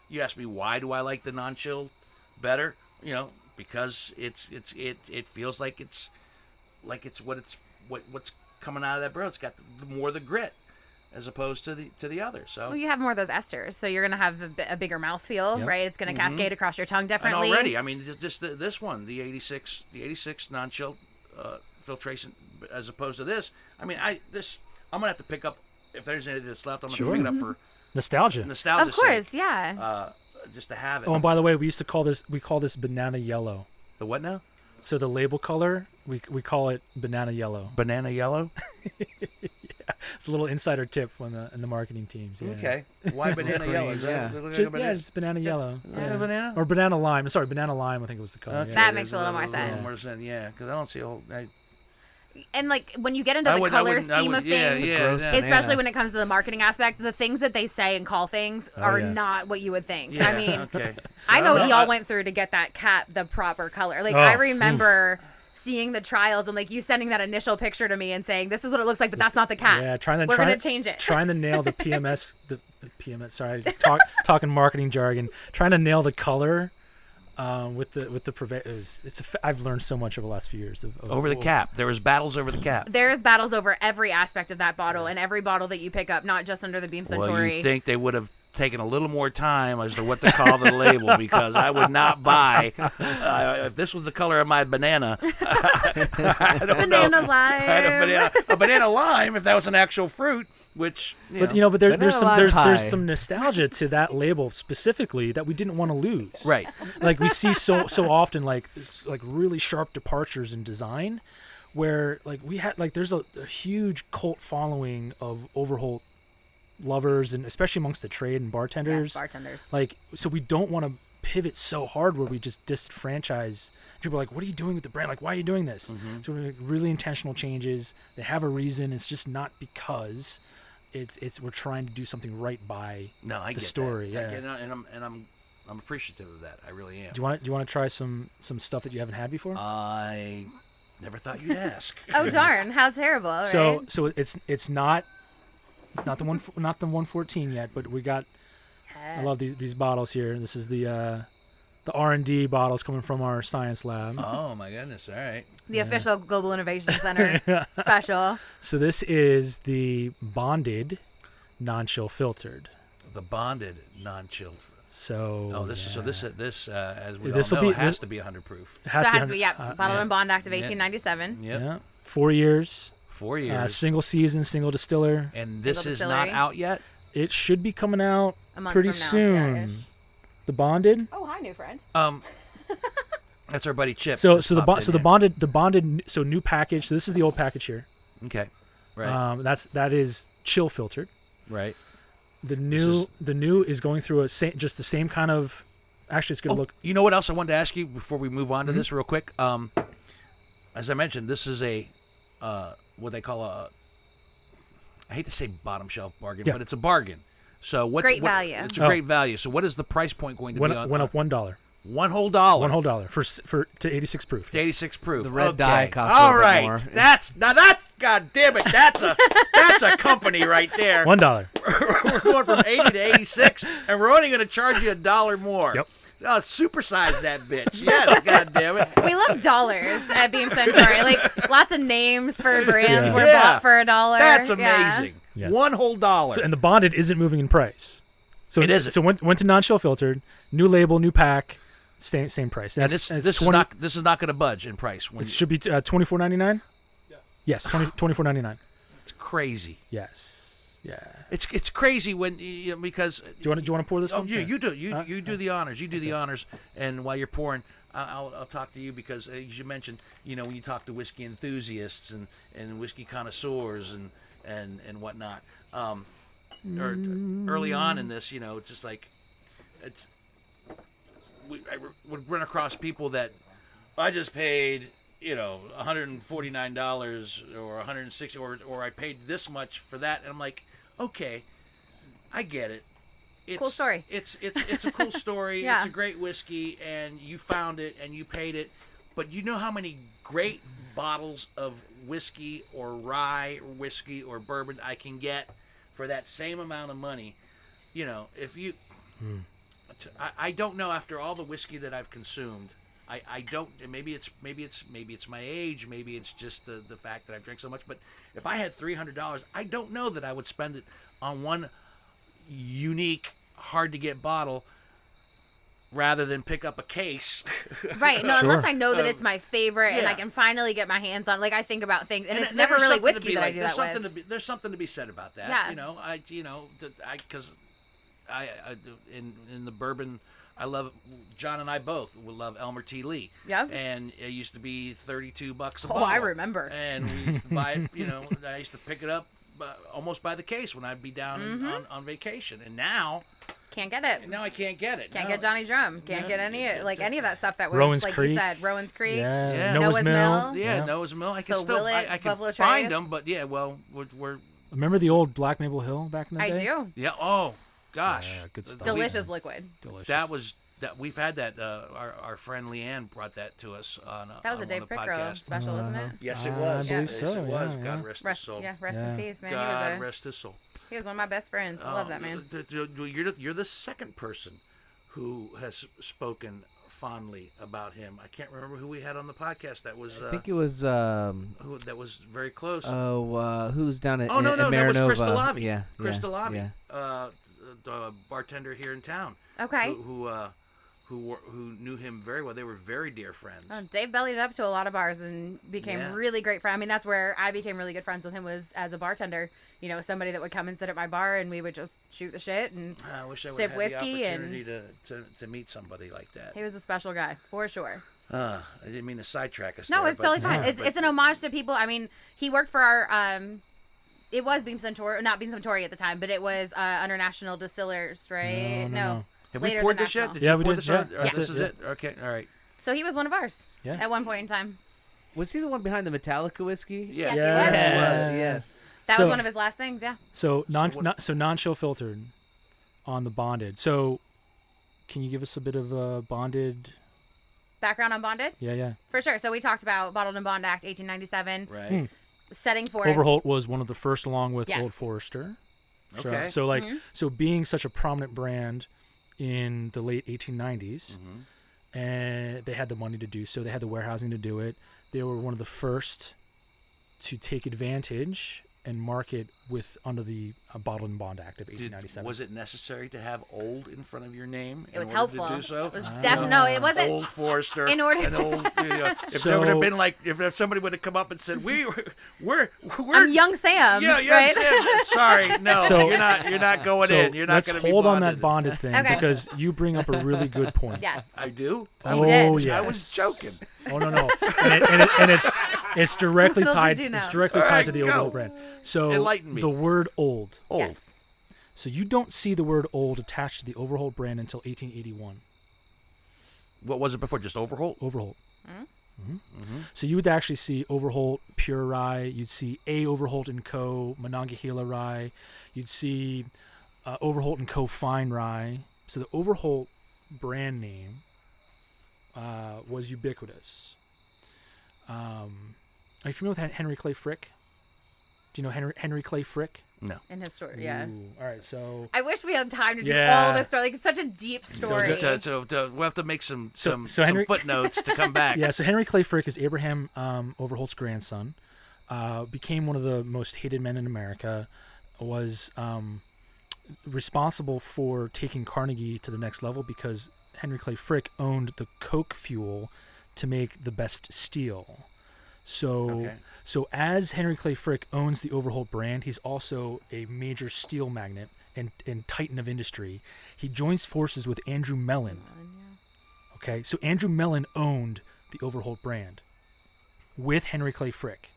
You ask me why do I like the non-chilled better? Because it feels like it's what's coming out of that barrel. It's got more of the grit, as opposed to the other. So you have more of those esters, so you're gonna have a bigger mouthfeel, right? It's gonna cascade across your tongue differently. And already, I mean, just this one, the 86 non-chilled filtration, as opposed to this. I mean, I'm gonna have to pick up if there's anything that's left. I'm gonna pick it up for nostalgia. Of course, sake, yeah. Just to have it. Oh, and by the way, we call this banana yellow. The what now? So the label color, we call it banana yellow. Banana yellow. It's a little insider tip in the marketing teams. Yeah. Okay. Why banana yellow? Is that just banana yellow. Banana? Or banana lime. Sorry, banana lime. I think it was the color. Okay. That makes a little more sense. Yeah, because I don't see a whole. And when you get into the color scheme of things, especially when it comes to the marketing aspect, the things that they say and call things are not what you would think. Yeah, I mean, okay. I know what y'all went through to get that cap the proper color. I remember seeing the trials and you sending that initial picture to me and saying, this is what it looks like, but that's not the cap. Yeah, we're going to change it. Trying to nail the PMS, the PMS, sorry, talking marketing jargon, trying to nail the color. With the I've learned so much over the last few years over the cap. There was battles over the cap. There's battles over every aspect of that bottle and every bottle that you pick up, not just under the Beam Suntory. Well, you think they would have taken a little more time as to what to call the label, because I would not buy if this was the color of my banana. I don't banana know. lime. A banana lime, if that was an actual fruit. Which, but But not there's a some lot of pie. there's some nostalgia to that label specifically that we didn't want to lose. right. Like we see so often like really sharp departures in design, where like we had like there's a huge cult following of Overholt lovers, and especially amongst the trade and bartenders. Yes, bartenders. Like, so we don't want to pivot so hard where we just disenfranchise people. Are like, what are you doing with the brand? Like, why are you doing this? So we're like, really intentional changes. They have a reason. It's just not because it's we're trying to do something right by No, I the get story. that. Yeah. I get it, and I'm appreciative of that. I really am. Do you want to try some stuff that you haven't had before? I never thought you'd ask. Oh darn! How terrible! Right? So it's not the 114 yet, but we got. I love these bottles here. This is the R&D bottles coming from our science lab. Oh my goodness! All right. The official Global Innovation Center special. So this is the bonded, non-chill filtered. The bonded non-chilled. So This as we This'll all know be- has this- to be 100 proof. It So it has to 100 be bottled and bond act of 1897. Yep. Yeah, 4 years. 4 years. Single season, single distiller. And this Single is not distillery. out yet. It should be coming out A month pretty from now, soon. yeah-ish. The bonded. Oh, hi, new friend. That's our buddy Chip. So just so the popped in here. the bonded. So new package. So this is the old package here. Okay. Right. That is chill filtered. right. The new is going through just the same kind of. Actually, it's going to look. You know what else I wanted to ask you before we move on to Mm-hmm. this real quick? As I mentioned, this is a what they call a. I hate to say bottom shelf bargain, Yeah. but it's a bargain. So what's Great what- value. It's a great value. So what is the price point going to Went be on? up $1. $1 whole dollar. $1 whole for to 86 proof. To 86 proof. The red okay. dye costs a All little bit right. more. That's God damn it. That's a company right there. $1. We're going from 80 to 86, and we're only going to charge you $1 more. Yep. Oh, supersize that bitch. Yes, God damn it. We love dollars at Beam Centauri. Like lots of names for brands were Yeah. bought for $1. That's Yeah. amazing. Yes. $1 whole dollar. So, and the bonded isn't moving in price. So It isn't. So went to non-chill filtered, new label, new pack, same price. And That's this is not going to budge in price. When It should be $24.99. Yes, $24.99. it's crazy. Yes. Yeah. It's crazy when because Do you want to pour this oh one? you do you do the honors. You do the honors, and while you're pouring, I'll talk to you because as you mentioned, when you talk to whiskey enthusiasts and whiskey connoisseurs and whatnot, or early on in this, it's just like I would run across people that I just paid $149 or $160 or I paid this much for that, and I'm like, okay, I get it. It's Cool story. It's a cool story. Yeah. It's a great whiskey, and you found it and you paid it. But you know how many great bottles of whiskey or rye or whiskey or bourbon I can get for that same amount of money? If you, I don't know. After all the whiskey that I've consumed, I don't. Maybe it's my age. Maybe it's just the fact that I've drank so much. But if I had $300, I don't know that I would spend it on one unique, hard to get bottle rather than pick up a case. Right. No, Sure. unless I know that it's my favorite and yeah. I can finally get my hands on. Like I think about things, and it's there's never really something to whiskey be that like- I do there's that something with. to be there's something to be said about that. Yeah. Because I in the bourbon, I love John and I both will love Elmer T. Lee. Yeah. And it used to be $32 a Oh, bottle. I remember. And we used to buy it. I used to pick it up almost by the case when I'd be down on vacation. And now Can't get it. I can't get it. Can't Now- get Johnny Drum. Can't get any any of that stuff that was Rowan's like Creek. you said, Rowan's Creek. Yeah. Yeah. Noah's, Noah's Mill. Mill. Yeah, Noah's Mill. I can So still Willet, I can Buffalo find Trace. them, but yeah, well, we're Remember the old Black Maple Hill back in the I day? do. yeah. Oh gosh, Yeah, good stuff. Delicious liquid. Delicious. That we've had that. Our friend Leanne brought that to us on. That was on a Dave one of the Pickrow podcasts. special, wasn't it? Yes, it I was. believe Yes, so, it was. yeah, God yeah. rest his Rest, soul. rest Yeah. in peace, man. God rest his soul. He was one of my best friends. I love that man. You're the second person who has spoken fondly about him. I can't remember who we had on the podcast. That was I think it was who, that was very close. who's down at Oh no, at that was Chris Marinova. Delavi. Yeah, Chris yeah, Delavi, yeah. the bartender here in town. Okay. Who who knew him very well. They were very dear friends. Dave bellied up to a lot of bars and became Yeah. really great friends. I mean, that's where I became really good friends with him, was as a bartender. You know, somebody that would come and sit at my bar, and we would just shoot the shit and I wish I would sip have had the whiskey. And opportunity to meet somebody like that. he was a special guy, for sure. I didn't mean to sidetrack us. No, there, it's totally fine. Yeah. It's an homage to people. I mean, he worked for our it was Beam Suntory, not Beam Suntory at the time, but it was under National Distillers, right? No. Have we later poured than this yet? National. Did Yeah, you we pour did, this yeah. on? That's This it, is yeah. it? Okay, all right. So he was one of ours. Yeah. At one point in time. Was he the one behind the Metallica whiskey? Yeah. Yes, he Yeah. was. Yes. Yes. That So- was one of his last things, yeah. So what- non-chill filtered on the bonded. So can you give us a bit of bonded? Background on bonded? Yeah. For sure. So we talked about Bottled and Bond Act 1897. Right. Setting forth. Overholt was one of the first, along with Yes. Old Forester. So, Okay. So like, so being such a prominent brand in the late 1890s, and they had the money to do so. They had the warehousing to do it. They were one of the first to take advantage and market with under the Bottled and Bond Act of 1897. Was it necessary to have old in front of your name? It was in order helpful. to do so? It was definitely no, it wasn't. Old Forester. In order- and old, if So- there would have been like, if somebody would have come up and said, we're I'm young Sam. yeah, right? Sam. Sorry, no, So- you're not going So in. You're not let's going to be hold on bonded. that bonded thing Okay. because you bring up a really good point. Yes. I do. Oh did. yeah. I was joking. Oh no, and it's directly Little did tied. you know. It's directly All tied right, to the go. Overholt brand. So Enlighten me. the word old. Old. Yes. So you don't see the word old attached to the Overholt brand until 1881. What was it before? Just Overholt? Overholt. So you would actually see Overholt Pure Rye. You'd see A Overholt and Co. Monongahela Rye. You'd see Overholt and Co. Fine Rye. So the Overholt brand name was ubiquitous. Are you familiar with Henry Clay Frick? Do you know Henry Clay Frick? No. In his story, yeah. Ooh, all right, so I wish we had time to do Yeah. all this story. Like, it's such a deep story. So we'll have to make some Henry- footnotes to come back. yeah, so Henry Clay Frick is Abraham Overholt's grandson. Became one of the most hated men in America. Was responsible for taking Carnegie to the next level because Henry Clay Frick owned the coke fuel to make the best steel. So, Okay. so as Henry Clay Frick owns the Overholt brand, he's also a major steel magnate and titan of industry. He joins forces with Andrew Mellon. Okay, so Andrew Mellon owned the Overholt brand with Henry Clay Frick.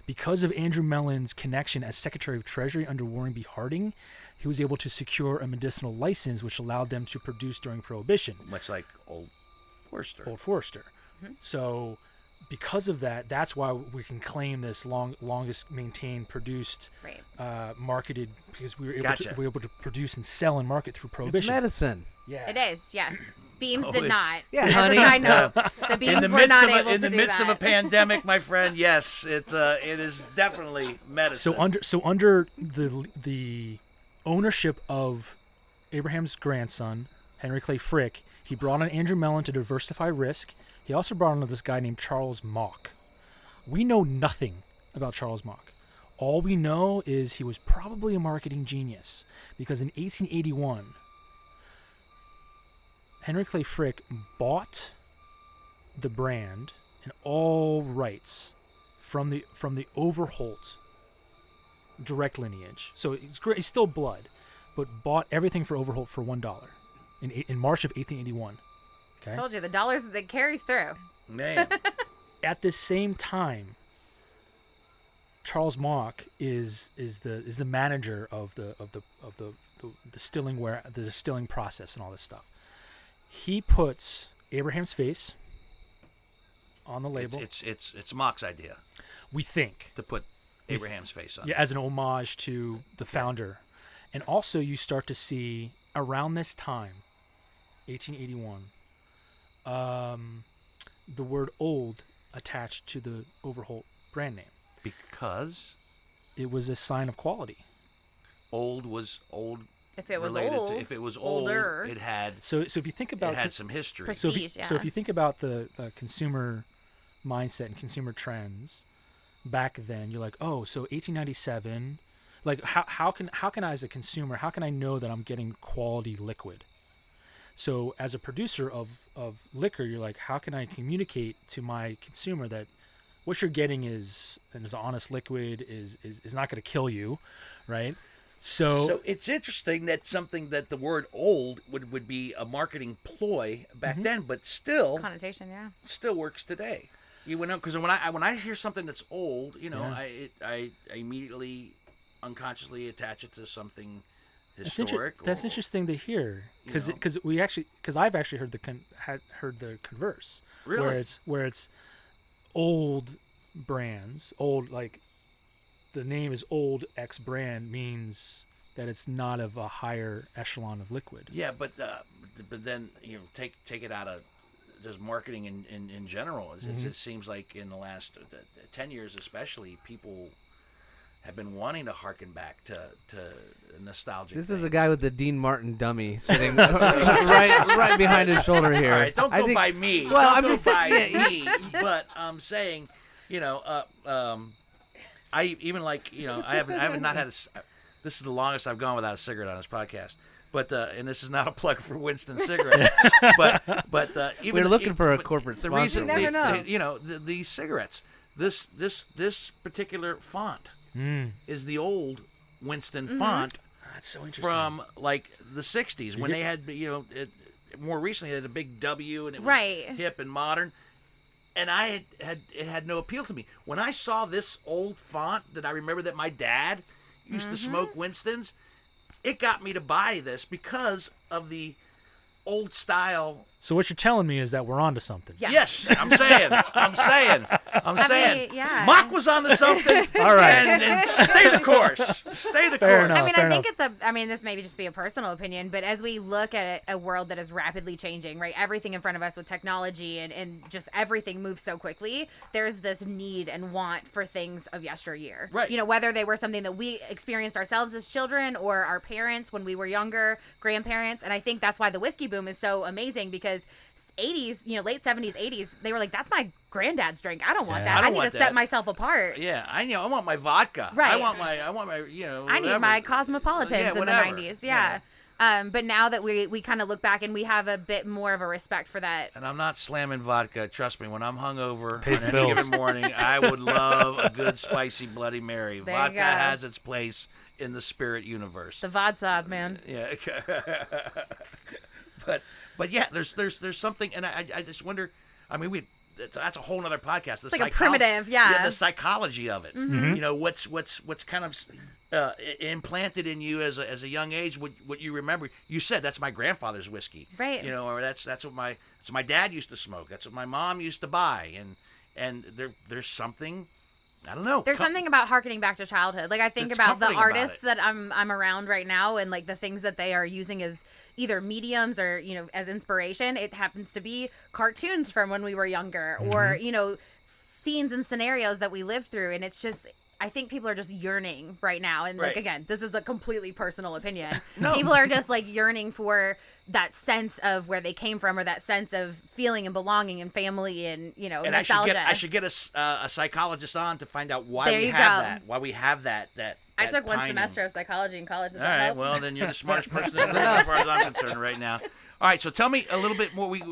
Because of Andrew Mellon's connection as Secretary of Treasury under Warren B. Harding, he was able to secure a medicinal license which allowed them to produce during Prohibition. Much like Old Forester. Old Forester. So because of that, that's why we can claim this longest maintained, produced, Right. marketed, because we were able, Gotcha. to, we were able to produce and sell and market through It's Prohibition. medicine. Yeah. It is, yes. Beams Oh, did it's- not. Yeah, As honey. a side note, Yeah. the beams In the were midst not of able a, to in the do midst that. of a pandemic, my friend, yes, it is definitely medicine. So under the ownership of Abraham's grandson, Henry Clay Frick, he brought on Andrew Mellon to diversify risk. He also brought on this guy named Charles Mock. We know nothing about Charles Mock. All we know is he was probably a marketing genius because in 1881, Henry Clay Frick bought the brand and all rights from the Overholt direct lineage. So it's great. He's still blood, but bought everything for Overholt for $1 in March of 1881. Okay. Told you, the dollars that carries through. Man, At the same time, Charles Mock is the manager of the distilling process and all this stuff. He puts Abraham's face on the label. it's Mock's idea We think, to put Abraham's face on. yeah, as an homage to the founder, and also you start to see around this time, 1881, the word "old" attached to the Overholt brand name. Because It was a sign of quality. old was old. If it was related old, to, if it was old, older. it had So if you think about some history. Pres- so if prestige, so if yeah. you think about the consumer mindset and consumer trends back then, you're like, oh, so 1897, like how can I as a consumer, how can I know that I'm getting quality liquid? So as a producer of liquor, you're like, how can I communicate to my consumer that what you're getting is an honest liquid, is not going to kill you, right? So it's interesting that something that the word old would be a marketing ploy back then, but still Connotation, yeah. still works today. You know, because when I hear something that's old, you know, I immediately unconsciously attach it to something historic. That's interesting to hear, because I've actually heard the converse, Really? where it's old brands, old, like the name is old X brand means that it's not of a higher echelon of liquid. Yeah, but then, you know, take it out of just marketing in general. It seems like in the last 10 years especially, people have been wanting to harken back to nostalgic This things. is a guy with the Dean Martin dummy sitting right behind his shoulder here. All right, don't go by me. Well, don't I'm go just by saying, me. But I'm saying, you know, I even like, you know, I haven't not had a. This is the longest I've gone without a cigarette on this podcast. But and this is not a plug for Winston cigarettes. but even We're looking for a corporate the sponsor. reason You never know. you know these cigarettes. This particular font is the old Winston font. That's so interesting. From like the 60s when they had, you know, more recently they had a big W and it was Right. hip and modern. And it had no appeal to me. When I saw this old font that I remember that my dad used to smoke Winston's, it got me to buy this because of the old style. So what you're telling me is that we're onto something. Yeah. Yes, I'm saying. Yeah. Mock was onto something. All right. And stay the course. Stay the Fair course. enough. I mean, fair I think enough. this may just be a personal opinion, but as we look at a world that is rapidly changing, right? Everything in front of us with technology and just everything moves so quickly, there's this need and want for things of yesteryear. Right. You know, whether they were something that we experienced ourselves as children or our parents when we were younger, grandparents. And I think that's why the whiskey boom is so amazing because 80s, you know, late 70s, 80s, they were like, that's my granddad's drink. I don't want Yeah. that. I I don't need want to that. set myself apart. Yeah, I want my vodka. Right. I want my, you know. I need whatever. my Cosmopolitans in the whatever. 90s. Yeah. But now that we kind of look back and we have a bit more of a respect for that. And I'm not slamming vodka. Trust me, when I'm hungover Pays on the any bills. given morning, I would love a good spicy Bloody Mary. There you Vodka go. has its place in the spirit universe. The Vodsod, man. Yeah. but yeah, there's something, and I just wonder. I mean, that's a whole nother podcast. It's like a primitive, yeah. the psychology of it. Mm-hmm. You know, what's kind of implanted in you as a young age. What you remember. You said that's my grandfather's whiskey, Right. You know, or that's what my dad used to smoke. That's what my mom used to buy, and there's something. I don't know. There's something about harkening back to childhood. Like I think It's about the comforting about artists it. that I'm around right now and like the things that they are using as either mediums or, you know, as inspiration. It happens to be cartoons from when we were younger or, you know, scenes and scenarios that we lived through. And it's just, I think people are just yearning right now. And like, Right. again, this is a completely personal opinion. No. People are just like yearning for that sense of where they came from or that sense of feeling and belonging and family and, you know, And nostalgia. I should get a psychologist on to find out why There we you have go. that. Why we have that. I took one pining. semester of psychology in college. Does All that right. help? Well, then you're the smartest person in the room as far as I'm concerned right now. All right. So tell me a little bit more. We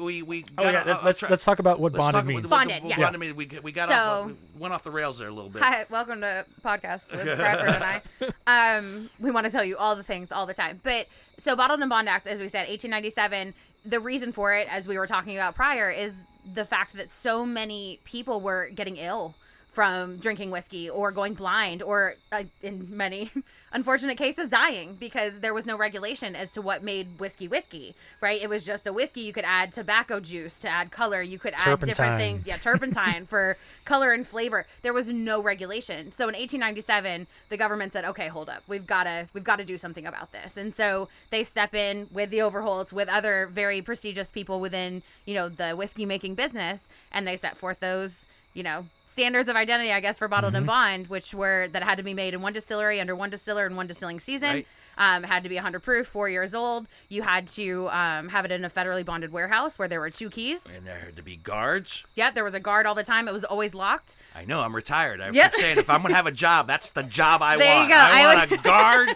Oh yeah, let's talk about what bonded means. Bonded, what yes. bonded means. We got So- we went off the rails there a little bit. Hi, welcome to podcast with Bradford and I. We want to tell you all the things all the time. But so Bottled and Bond Act, as we said, 1897. The reason for it, as we were talking about prior, is the fact that so many people were getting ill from drinking whiskey or going blind or in many unfortunate cases dying because there was no regulation as to what made whiskey, right? It was just a whiskey. You could add tobacco juice to add color. You could add different Turpentine. things. Yeah, turpentine for color and flavor. There was no regulation. So in 1897, the government said, okay, hold up. We've got to do something about this. And so they step in with the Overholts, with other very prestigious people within, you know, the whiskey making business, and they set forth those, you know, standards of identity, I guess, for bottled and bond, which were that had to be made in one distillery under one distiller and one distilling season. Right. Had to be 100 proof, 4 years old. You had to have it in a federally bonded warehouse where there were 2 keys. And there had to be guards. Yep, there was a guard all the time. It was always locked. I know, I'm retired. I Yep. keep saying, if I'm going to have a job, that's the job I There you want. go. I want to guard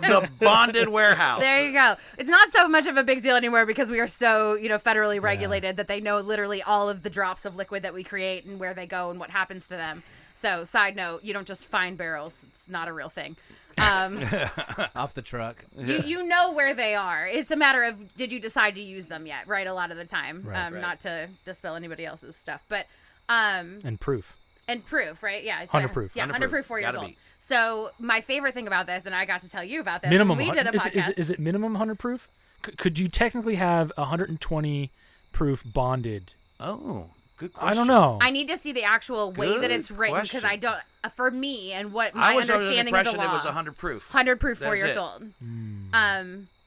the bonded warehouse. There you go. It's not so much of a big deal anymore because we are so, federally regulated that they know literally all of the drops of liquid that we create and where they go and what happens to them. So, side note, you don't just find barrels. It's not a real thing. Off the truck. You know where they are. It's a matter of, did you decide to use them yet, right? A lot of the time. Right. Not to dispel anybody else's stuff. But And proof. and proof, right? Yeah. 100 proof. Yeah, 100 proof, 4 years Gotta old. be. So my favorite thing about this, and I got to tell you about this Minimum. when we did a podcast. Is it minimum 100 proof? Could you technically have 120 proof bonded? Oh, good question. I don't know. I need to see the actual way that Good it's written because question. I don't. For me and what I my was under the understanding of the impression law, it was 100 proof. 100 proof, 4 That's years it. old.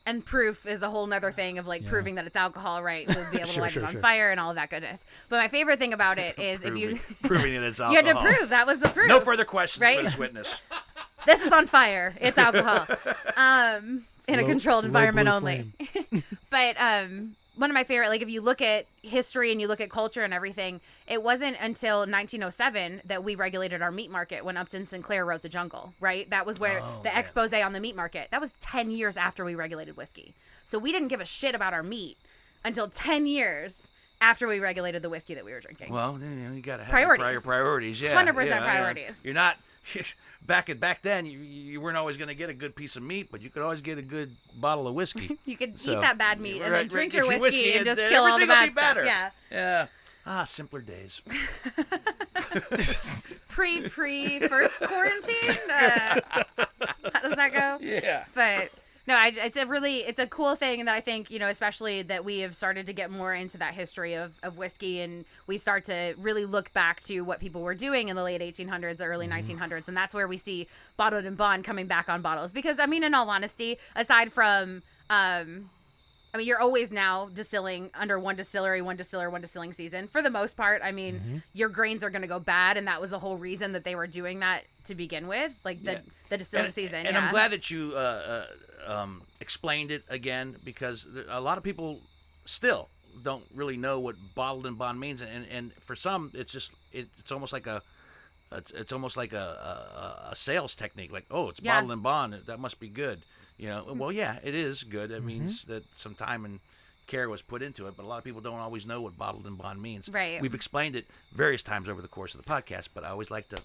And proof is a whole nother thing of like proving that it's alcohol, right? To be able to Sure, light sure, it on sure. fire and all of that goodness. But my favorite thing about it is if you Proving that it's you alcohol. had to prove that was the proof. No further questions Right? for this witness. This is on fire. It's alcohol. In a controlled it's low environment blue only. flame. But one of my favorite, like if you look at history and you look at culture and everything, it wasn't until 1907 that we regulated our meat market when Upton Sinclair wrote The Jungle, right? That was where the expose on the meat market, that was 10 years after we regulated whiskey. So we didn't give a shit about our meat until 10 years after we regulated the whiskey that we were drinking. Well, you got to have Priorities. your priorities. Yeah, 100% yeah. priorities. You're not back then. You weren't always going to get a good piece of meat, but you could always get a good bottle of whiskey. You could So, eat that bad meat and then drink get your whiskey and just kill all the everything will bad be better. stuff. Yeah. Yeah. Simpler days. Pre first quarantine. How does that go? Yeah. But no, it's a cool thing that I think, especially that we have started to get more into that history of whiskey, and we start to really look back to what people were doing in the late 1800s, early 1900s, and that's where we see bottled and bond coming back on bottles. Because in all honesty, aside from you're always now distilling under one distillery, one distiller, one distilling season. For the most part, your grains are going to go bad, and that was the whole reason that they were doing that to begin with, like the distilling season. And I'm glad that you explained it again, because a lot of people still don't really know what bottled and bond means, and for some, it's almost like a sales technique. Like, oh, it's bottled and bond, that must be good. Well, yeah, it is good. It means that some time and care was put into it, but a lot of people don't always know what bottled and bond means. Right. We've explained it various times over the course of the podcast, but I always like to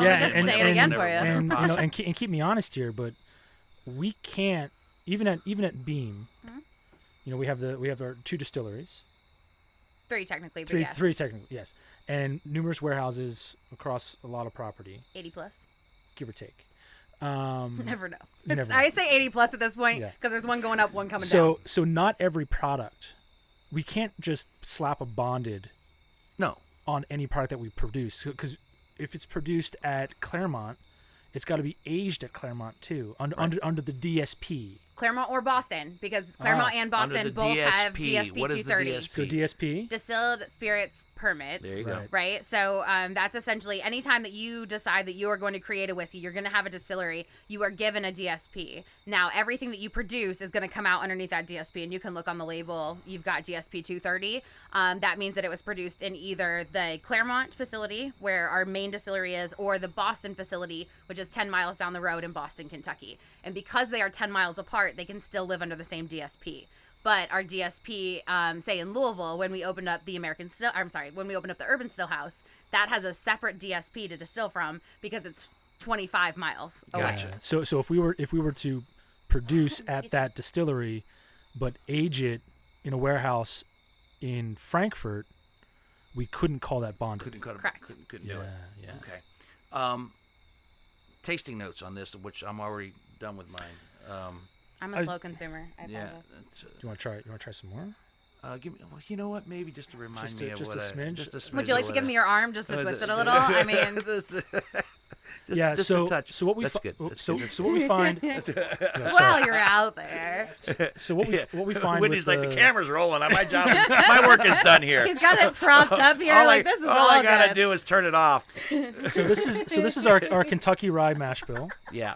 just say it again for you. And keep me honest here, but we can't even at Beam. We have our 2 distilleries. 3 technically, but Three, yes. 3 technically, yes, and numerous warehouses across a lot of property, 80 plus. give or take. Never know. You never know. I say 80 plus at this point Yeah. because there's one going up, one coming down. So not every product, we can't just slap a bonded No. on any product that we produce, because if it's produced at Claremont, it's got to be aged at Claremont too, under the DSP. Claremont or Boston, because Claremont and Under Boston the both have DSP. DSP What is the 230. DSP? So DSP. Distilled spirits permits. There you go. Right? So that's essentially anytime that you decide that you are going to create a whiskey, you're going to have a distillery, you are given a DSP. Now, everything that you produce is going to come out underneath that DSP, and you can look on the label, you've got DSP 230. That means that it was produced in either the Claremont facility, where our main distillery is, or the Boston facility, which is 10 miles down the road in Boston, Kentucky. And because they are 10 miles apart, they can still live under the same DSP. But our DSP, say in Louisville, when we opened up the when we opened up the Urban Still House, that has a separate DSP to distill from because it's 25 miles away. Gotcha. So if we were to produce at that distillery, but age it in a warehouse in Frankfurt, we couldn't call that bonded. Correct. Couldn't do it. Yeah. Okay. Tasting notes on this, which I'm already done with mine. I'm a slow consumer. I Yeah. apologize. Do you want to try some more? Give me. Well, you know what? Maybe just to remind me of just what a smidge? Just a smidge. Would you like of to give what me your arm just to twist it a little? I mean, Just a touch. So what we That's good. That's so good. so what we find. Well, you're out there. So what we find. Whitney's with like, the camera's rolling. My job, my work is done here. He's got it propped up here. This is all I gotta good. do is turn it off. So this is our Kentucky Rye mash bill. Yeah.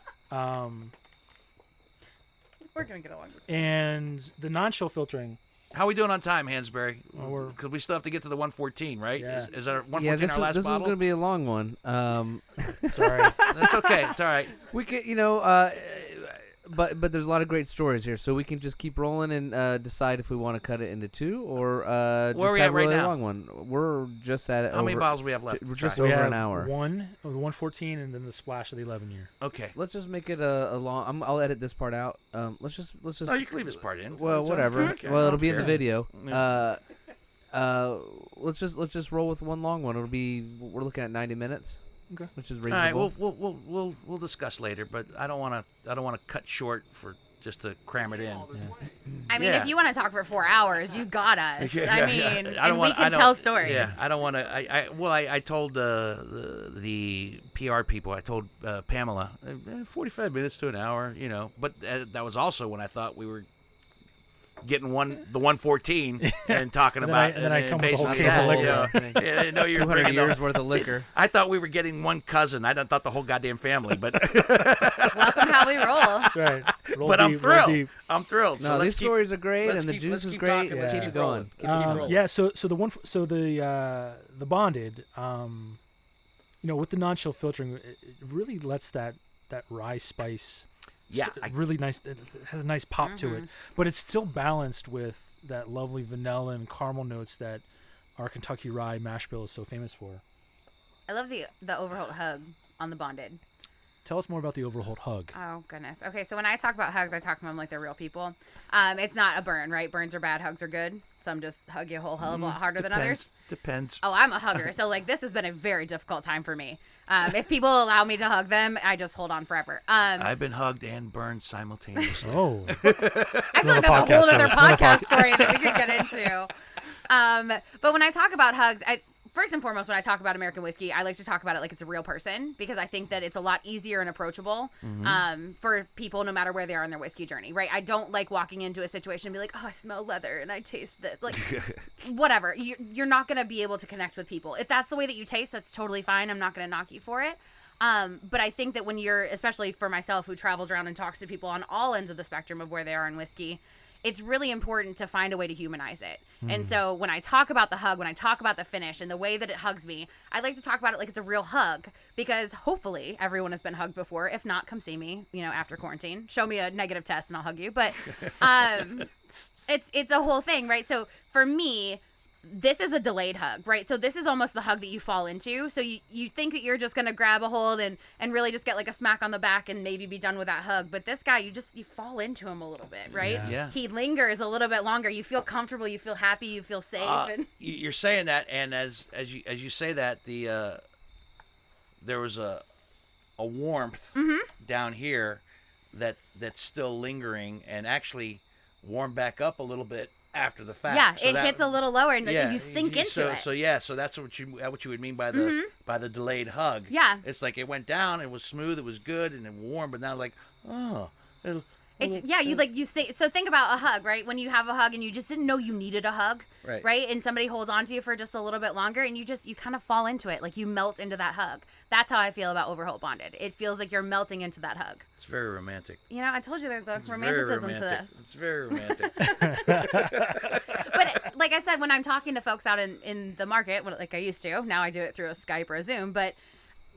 We're gonna get along. And the non-chill filtering. How are we doing on time, Hansberry? Well, Because we still have to get to the 114, right? Yeah. Is that 114 Yeah, this our last is bottle? going to be a long one. Sorry. That's okay. It's all right. We could, but there's a lot of great stories here, so we can just keep rolling and decide if we want to cut it into two or just Where are we have at a right really now? long one. We're just at How many bottles do we have left? We're just Try. We over have an hour. one of the 114 and then the splash of the 11 year. Okay. Let's just make it a long. I'll edit this part out. Let's just. Oh, you can leave this part in. Well, It's whatever. okay. Well, I it'll don't be in the care. video. Yeah. Let's just roll with one long one. We're looking at 90 minutes. Okay. Which is All right. reasonable. We'll discuss later, but I don't want to cut short for just to cram it in. I mean, Yeah. if you want to talk for 4 hours, you got us. Yeah, I yeah, mean, yeah. I don't and want- we I can don't- tell stories. Yeah, I don't want to. I told the PR people. I told Pamela, 45 minutes to an hour, But that was also when I thought we were getting the 114 and talking And then about. I- and then I come with a whole basically, case of yeah, liquor. I didn't know you were 200 bringing years the, worth of liquor. I thought we were getting one cousin. I thought the whole goddamn family, but Welcome how we roll. That's right. Roll but I'm deep, roll thrilled. deep. I'm thrilled. No, So these let's keep, stories are great, let's and the keep- juice let's is keep great. talking, Let's let's keep keep rolling. going. Let's keep rolling. Yeah. So the bonded, with the non-chill filtering, it really lets that rye spice. Yeah, Really nice. It has a nice pop to it, but it's still balanced with that lovely vanilla and caramel notes that our Kentucky Rye mash bill is so famous for. I love the Overholt hug on the bonded. Tell us more about the Overholt hug. Oh, goodness. Okay, so when I talk about hugs, I talk about them like they're real people. It's not a burn, right? Burns are bad, hugs are good. Some just hug you a whole hell of a lot harder than others. Depends. Oh, I'm a hugger. So, this has been a very difficult time for me. If people allow me to hug them, I just hold on forever. I've been hugged and burned simultaneously. Oh, I feel like that's a podcast, whole other fellas. Another podcast story that we could get into. But when I talk about hugs, first and foremost, when I talk about American whiskey, I like to talk about it like it's a real person because I think that it's a lot easier and approachable for people no matter where they are in their whiskey journey, right? I don't like walking into a situation and be like, oh, I smell leather and I taste this. Like, whatever. You're not going to be able to connect with people. If that's the way that you taste, that's totally fine. I'm not going to knock you for it. But I think that when you're, especially for myself who travels around and talks to people on all ends of the spectrum of where they are in whiskey, it's really important to find a way to humanize it. And so when I talk about the hug, when I talk about the finish and the way that it hugs me, I like to talk about it like it's a real hug because hopefully everyone has been hugged before. If not, come see me, after quarantine. Show me a negative test and I'll hug you. But it's a whole thing, right? So for me, this is a delayed hug, right? So this is almost the hug that you fall into. So you think that you're just going to grab a hold and really just get like a smack on the back and maybe be done with that hug. But this guy, you fall into him a little bit, right? Yeah. He lingers a little bit longer. You feel comfortable. You feel happy. You feel safe. And You're saying that, and as you say that, there was a warmth down here that's still lingering and actually warmed back up a little bit after the fact. yeah, So it that- hits a little lower and you sink into it. So that's what you would mean by the delayed hug. Yeah. It's like it went down, it was smooth, it was good, and it warm, but now like You say so. Think about a hug, right? When you have a hug and you just didn't know you needed a hug, Right. And somebody holds on to you for just a little bit longer, and you kind of fall into it, like you melt into that hug. That's how I feel about Overholt Bonded. It feels like you're melting into that hug. It's very romantic. I told you there's a It's romanticism very to romantic. this. It's very romantic. But like I said, when I'm talking to folks out in the market, like I used to, now I do it through a Skype or a Zoom, but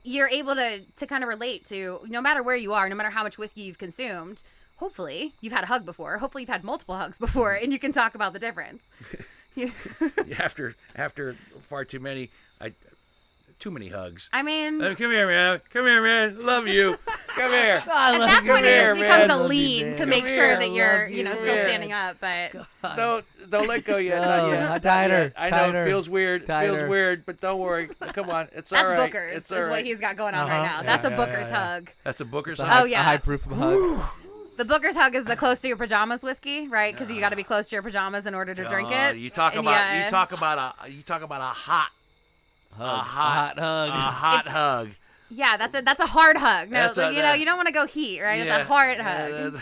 you're able to kind of relate to no matter where you are, no matter how much whiskey you've consumed. Hopefully you've had a hug before. Hopefully you've had multiple hugs before, and you can talk about the difference. after far too many, too many hugs. I mean, Come here, man. Come here, man. Love you. Come here. at that point here, it just becomes man. a Love you, lean man. to make Come sure here. that you're, Love you, still man. standing up. But Don't let go yet. Not yet. Not tighter, yet. I know tighter, it feels weird. tighter. Feels weird, but don't worry. Come on. It's all that's right. Booker's It's is all right. what he's got going on right Uh-huh. now. Yeah, That's a yeah, Booker's yeah. hug. That's a Booker's A hug. high, Oh, yeah. a high proof hug. The Booker's hug is the close to your pajamas whiskey, right? Because you got to be close to your pajamas in order to drink it. You talk And about you talk about a hot Hug. A hot hug. hug. Yeah, that's a hard hug. No, That's you know, you don't want to go heat, right? It's a hard hug.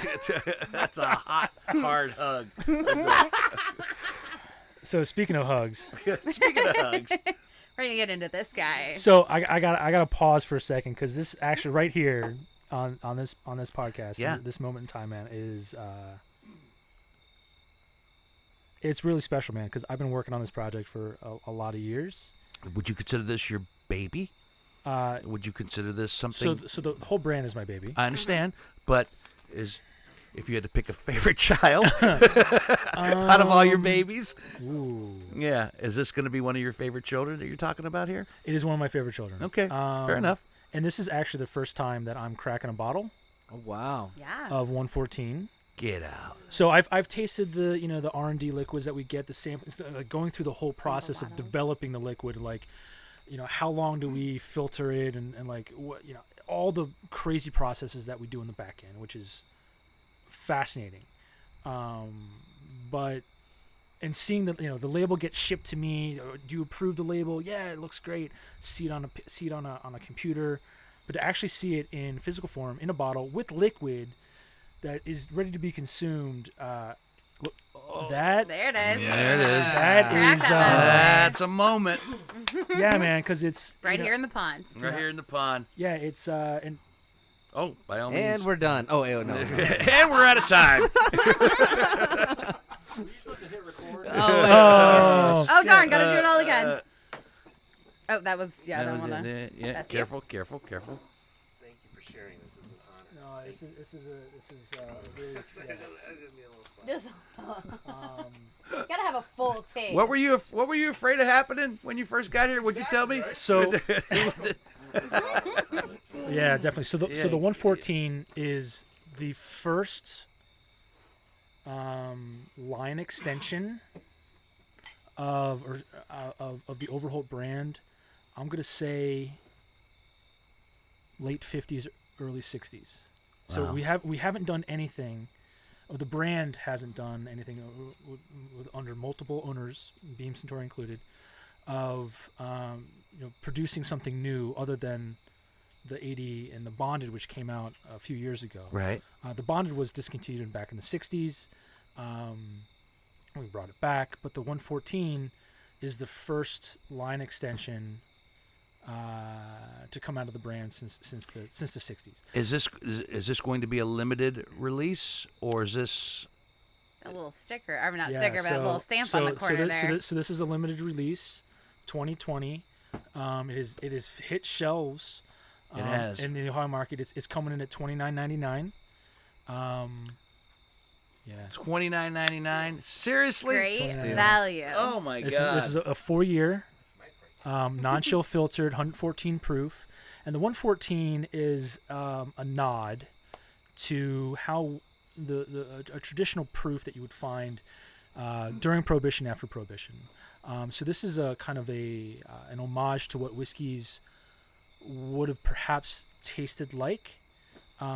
That's a hard hug. So speaking of hugs, Speaking of hugs, We're gonna get into this guy. so I got to pause for a second because this actually right here on this podcast, Yeah. this moment in time, man, is it's really special, man, because I've been working on this project for a lot of years. would you consider this your baby? Would you consider this So something? so the whole brand is my baby. I understand, but if you had to pick a favorite child out of all your babies, Ooh. yeah, is this going to be one of your favorite children that you're talking about here? It is one of my favorite children. Okay, fair enough. And this is actually the first time that I'm cracking a bottle Oh wow. Yeah. of 114. Get out. So I've tasted the the R&D liquids that we get, the samples, like going through the whole process of developing the liquid, like how long do we filter it and like what all the crazy processes that we do in the back end, which is fascinating. But and seeing the the label get shipped to me, do you approve the label? Yeah, it looks great. See it on a computer, but to actually see it in physical form in a bottle with liquid that is ready to be consumed. That There it is. There it is. that Crack is That's a moment yeah, man, because it's Right here in the pond. right here in the pond. yeah, it's and Oh, by all means. And we're done. Oh, no. And we're out of time. Oh darn! Gotta do it all again. Oh, that was I don't wanna. Yeah, That's you. careful. Thank you for sharing. This is an honor. no, this is really Just gotta have a full taste. What were you afraid of happening when you first got here? Would you tell me? so yeah, definitely. So the Yeah. 114 is the first line extension of the Overholt brand. I'm gonna say late 50s, early 60s. So Wow. we haven't done anything, or the brand hasn't done anything with under multiple owners, Beam Centauri included, of producing something new other than the 80 and the Bonded, which came out a few years ago. Right. The Bonded was discontinued back in the 60s. We brought it back, but the 114 is the first line extension to come out of the brand since the 60s. Is this going to be a limited release, or is this? A little sticker. I mean, not Yeah, sticker, but a little stamp on the corner there. So this is a limited release, 2020. It has hit shelves. It has. In the Ohio market. It's coming in at $29.99. Yeah. $29.99. Seriously? Great Steal. value. Oh my This god. is a 4-year, non-chill filtered, 114 proof, and the 114 is a nod to how a traditional proof that you would find during Prohibition, after Prohibition. So this is a kind of an homage to what whiskeys would have perhaps tasted like. Actually,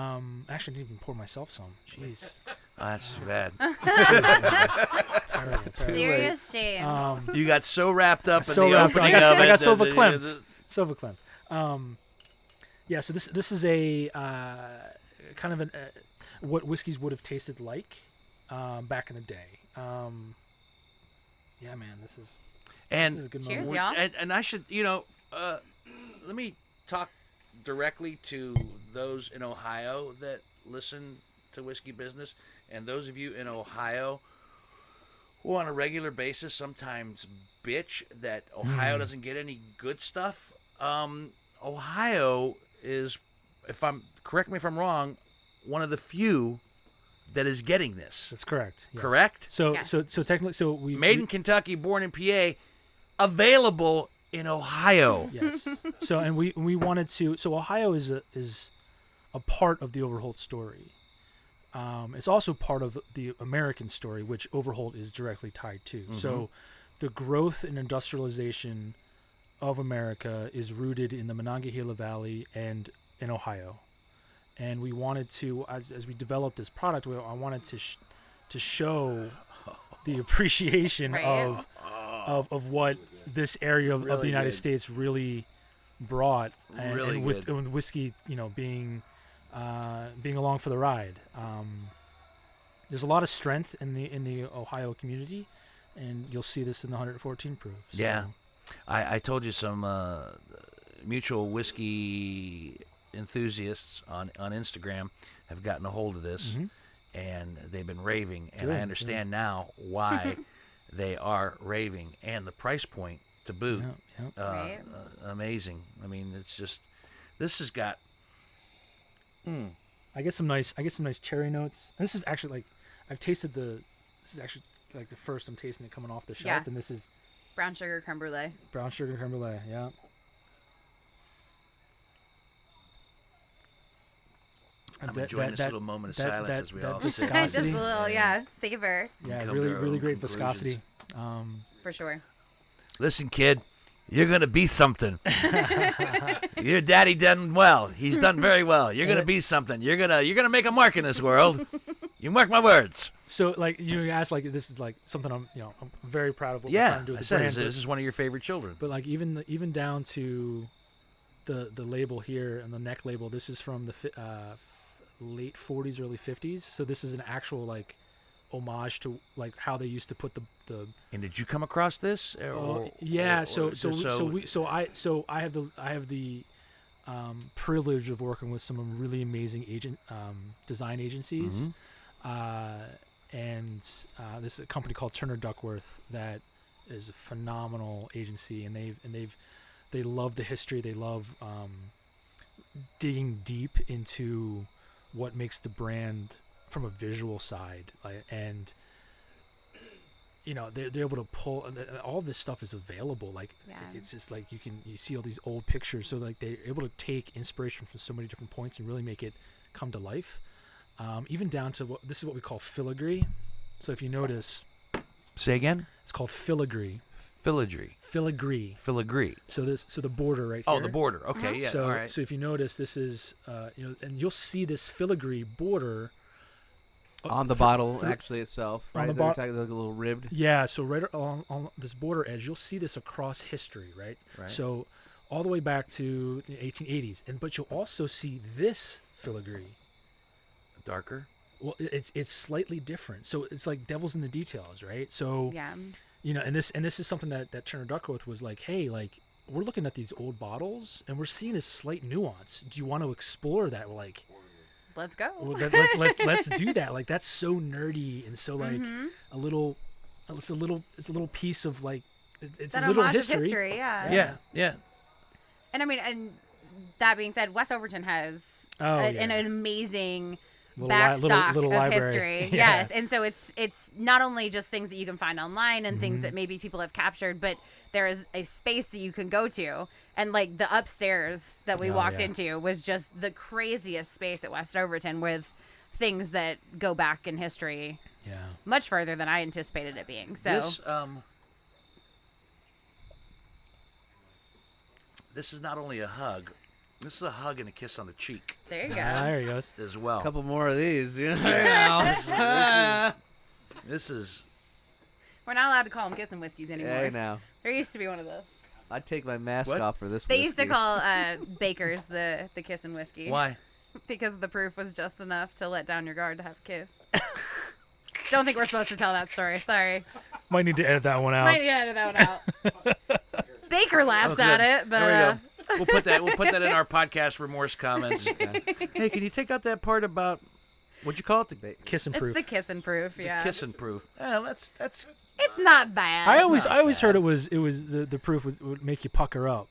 I didn't even pour myself some. Jeez. Oh, that's too bad. Terrible. Serious shame. You got so wrapped up in So the wrapped up. opening I got of it. Silva Clems. Silva Clems. Yeah, so this is a kind of what whiskeys would have tasted like back in the day. Yeah, man, this is a good Cheers, moment. y'all. And I should, let me talk directly to those in Ohio that listen to Whiskey Business, and those of you in Ohio who on a regular basis sometimes bitch that Ohio doesn't get any good stuff. Ohio is, correct me if I'm wrong, one of the few that is getting this. That's correct. Yes. Correct? So Yes. so technically, we Made in Kentucky, born in PA, available in Ohio. Yes. So and we wanted to. So Ohio is a part of the Overholt story. It's also part of the American story, which Overholt is directly tied to. Mm-hmm. So the growth and industrialization of America is rooted in the Monongahela Valley and in Ohio. And we wanted to, as we developed this product, I wanted to show the appreciation Right. of what this area of the Really United good. States really brought, and, Really and good. with whiskey, being along for the ride. There's a lot of strength in the Ohio community, and you'll see this in the 114 proof. So. Yeah. I told you some mutual whiskey enthusiasts on Instagram have gotten a hold of this, and they've been raving. And Good, I understand now why they are raving, and the price point to boot. Yeah. Right. Amazing. I mean, it's just this has got. I get some nice cherry notes. And this is actually like I've tasted this is actually like the first I'm tasting it coming off the shelf, Yeah. and this is Brown sugar creme brulee. brown sugar creme brulee. Yeah. I'm enjoying this little moment of silence as we all sit. Just a viscosity. little, savor. Yeah, Come really to our really own great conclusions. viscosity. For sure. Listen, kid, you're gonna be something. Your daddy done well. He's done very well. You're gonna be something. You're gonna make a mark in this world. You mark my words. So like you asked, like this is like something I'm very proud of what we're Yeah, trying to do I with the said brand. this is one of your favorite children. But like even down to the label here and the neck label, this is from the late 40s, early 50s. So this is an actual like homage to like how they used to put the And did you come across this? yeah. or So I have the privilege of working with some really amazing design agencies, and this is a company called Turner Duckworth that is a phenomenal agency, and they love the history. They love digging deep into what makes the brand from a visual side, and they're able to pull all this stuff is available. Like it's just like you see all these old pictures, so like they're able to take inspiration from so many different points and really make it come to life. Even down to this is what we call filigree. So if you notice, say again. it's called filigree. Filigree. Filigree. So the border right here. Oh, the border. Okay, yeah. So all right. so if you notice, this is and you'll see this filigree border On the bottle, actually itself, on right? the They're bot- talking like a little ribbed. Yeah, so right on this border edge, you'll see this across history, right? Right. So all the way back to the 1880s, but you'll also see this filigree. Darker. Well, it's slightly different. So it's like devil's in the details, right? So Yeah. and this is something that Turner Duckworth was like, hey, like we're looking at these old bottles and we're seeing this slight nuance. Do you want to explore that? We're like, Let's go. well, let's do that. Like that's so nerdy and so like it's a little piece of like it's That a little homage of history. history, yeah. Yeah, yeah. And I mean, and that being said, West Overton has an amazing backstock little of library. history. Yeah. Yes, and so it's not only just things that you can find online and things that maybe people have captured, but there is a space that you can go to. And like the upstairs that we walked into was just the craziest space at West Overton with things that go back in history much further than I anticipated it being. So this is not only a hug. This is a hug and a kiss on the cheek there you go. There he goes. as well. A couple more of these. This is We're not allowed to call them kissing whiskeys anymore. Hey, now. There used to be one of those. I'd take my mask What? off for this. They used to whiskey. call bakers the kissin' whiskey. why. Because the proof was just enough to let down your guard to have a kiss. Don't think we're supposed to tell that story. Sorry. Might need to edit that one out. Might edit that one out. Baker laughs at it, but There we go. We'll put that in our podcast remorse comments. Hey, can you take out that part about what'd you call it? The Kiss and it's proof. the kissin' proof. Yeah, kissing proof. Yeah, that's it's not bad. I always not heard bad. it was the proof would make you pucker up.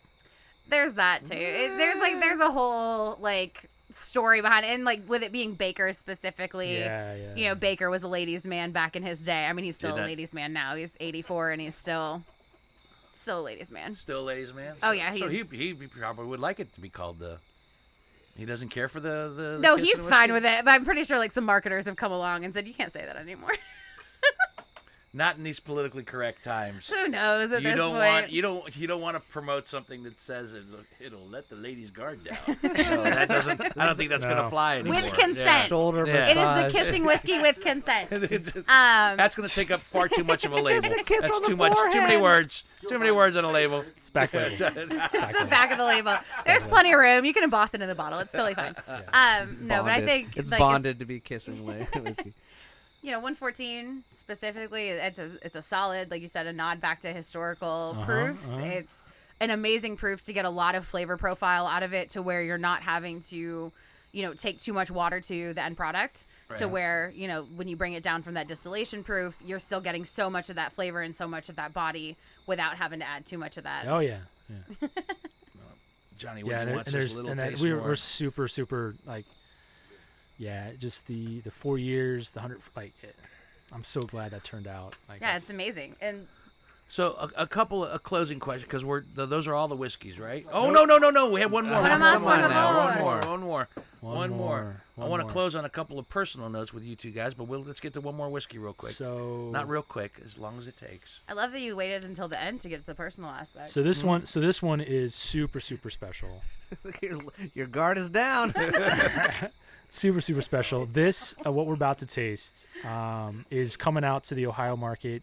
There's that too. There's a whole like story behind it, and like with it being Baker specifically. Yeah. Baker was a ladies' man back in his day. I mean, he's still Did a that- ladies' man now. He's 84 and he's still a ladies' man. still ladies man. Oh, yeah, So he's- he probably would like it to be called the. He doesn't care for the No, kissing he's fine whiskey? with it, but I'm pretty sure like some marketers have come along and said you can't say that anymore. Not in these politically correct times. Who knows at You this don't point? want you don't want to promote something that says it'll let the lady's guard down. No, that doesn't. I don't think that's No. gonna fly anymore. With consent. Shoulder Yeah. massage. It is the kissing whiskey with consent. That's gonna take up far too much of a label. kiss That's on the too much. Too many forehead. words. Too many words on a label. It's back label. It's the back of the label. There's plenty of room. You can emboss it in the bottle. It's totally fine. No, but I Bonded. think it's like, bonded to be kissing whiskey. 114 specifically, it's a solid, like you said, a nod back to historical proofs. It's an amazing proof to get a lot of flavor profile out of it, to where you're not having to, take too much water to the end product, to where, when you bring it down from that distillation proof, you're still getting so much of that flavor and so much of that body without having to add too much of that. Oh yeah. Johnny, Yeah, when you want just a little taste we're more. super like, yeah, just the 4 years, the 100, like, I'm so glad that turned out. Like, Yeah, it's amazing. And So a couple of closing questions, because those are all the whiskeys, right? Oh no! We have one more. One One más, more. por favor. One more. I want to close on a couple of personal notes with you two guys, but let's get to one more whiskey real quick. So Not real quick, as long as it takes. I love that you waited until the end to get to the personal aspect. So this one is super special. Your guard is down. Super special. This what we're about to taste is coming out to the Ohio market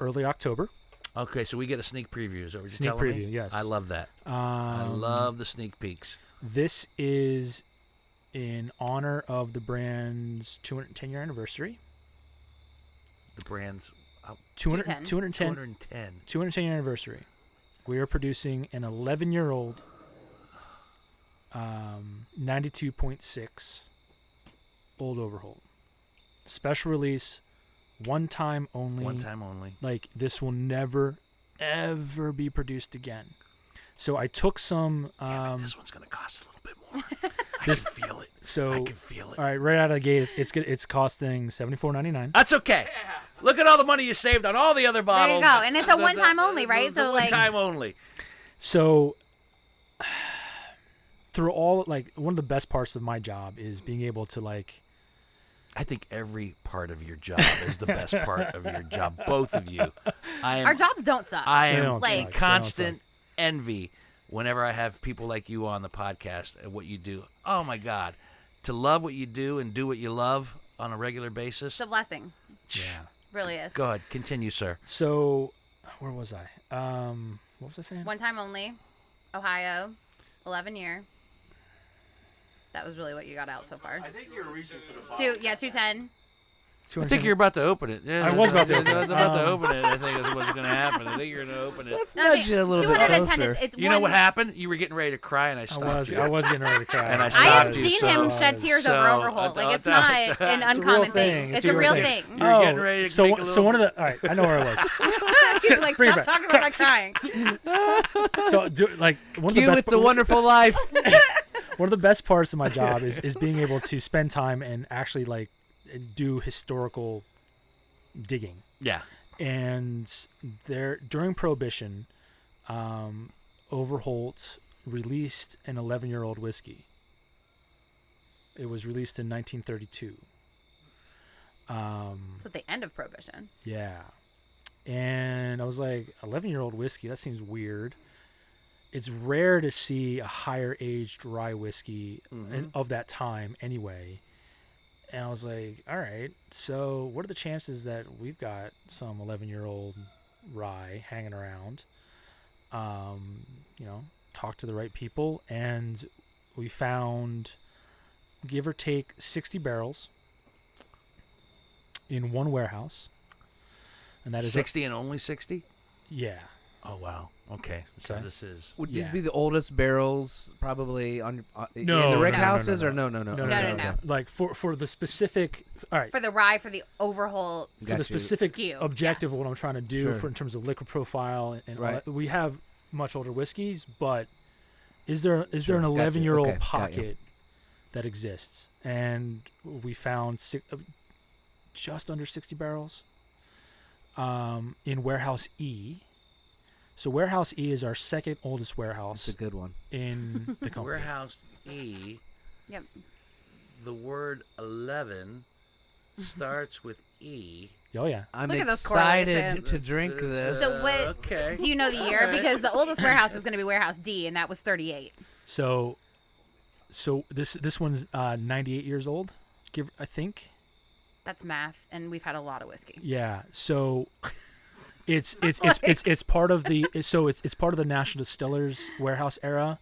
early October. Okay, so we get a sneak preview. Is that what you're Sneak telling me? preview, yes. I love that. I love the sneak peeks. This is in honor of the brand's 210-year anniversary. The brand's 210 210. year anniversary. We are producing an 11-year-old 92.6 Old Overholt. Special release, one time only. One time only. Like, this will never, ever be produced again. So I took some... Damn it, this one's going to cost a little bit more. I This- can feel it. so, I can feel it. all right, right out of the gate, it's costing $74.99. That's okay. Look at all the money you saved on all the other There bottles. you go. And it's a one-time only, right? It's a So, like- one-time only. So, through all, like, one of the best parts of my job is being able to, like... I think every part of your job is the best part of your job. Both of you. Our jobs don't suck. I They am don't in suck. They don't constant envy whenever I have people like you on the podcast and what you do. Oh my God, to love what you do and do what you love on a regular basis. It's a blessing. Yeah. Really is. Go ahead, continue, sir. So, where was I? What was I saying? One time only. Ohio. 11 year. That was really what you got out so far. I think you're reaching for the 210. I think you're about to open it. Yeah, I was about to open it. open it. I think that's what's going to happen. I think you're going to open it. Let's No, nudge it a little bit 210 closer. it's You know one- what happened? You were getting ready to cry, and I I stopped you. was getting ready to cry. And I I have stopped you, seen so- him shed tears over Overholt. Like, it's not an It's a real uncommon thing. thing. It's a real thing. You were getting ready to so make a so one of little- the all right, I know where I was. He's like, bring it stop back. talking about my crying. So like one of the Q, best it's a wonderful life. one of the best parts of my job is being able to spend time and actually like do historical digging. Yeah. And there during Prohibition, Overholt released an 11-year-old whiskey. It was released in 1932. So at the end of Prohibition. Yeah. And I was like, 11-year-old whiskey, that seems weird. It's rare to see a higher aged rye whiskey of that time anyway. And I was like, all right, so what are the chances that we've got some 11-year-old rye hanging around? Talk to the right people. And we found, give or take, 60 barrels in one warehouse. And that is 60 and only 60? yeah. Oh, wow. Okay. So Okay. this is... Would Yeah. these be the oldest barrels probably in No, the rick no, houses no. or no? No. Like for the specific, all right, For the rye, for the Overholt. for Got the you. specific Skew, objective yes. of what I'm trying to do Sure. for in terms of liquor profile and all Right. that, we have much older whiskeys, but is there Sure, an got you. 11-year-old Okay, got you. pocket that exists? And we found just under 60 barrels in Warehouse E. So Warehouse E is our second oldest warehouse That's a good one. in the company. Warehouse E, Yep. the word 11 starts with E. Oh yeah. I'm Look at those excited correlations. to drink this. So what? Okay. Do you know the year? All right. Because the oldest warehouse is going to be warehouse D, and that was 38. So this one's 98 years old, I think. That's math, and we've had a lot of whiskey. Yeah. So it's part of the it's part of the National Distillers Warehouse era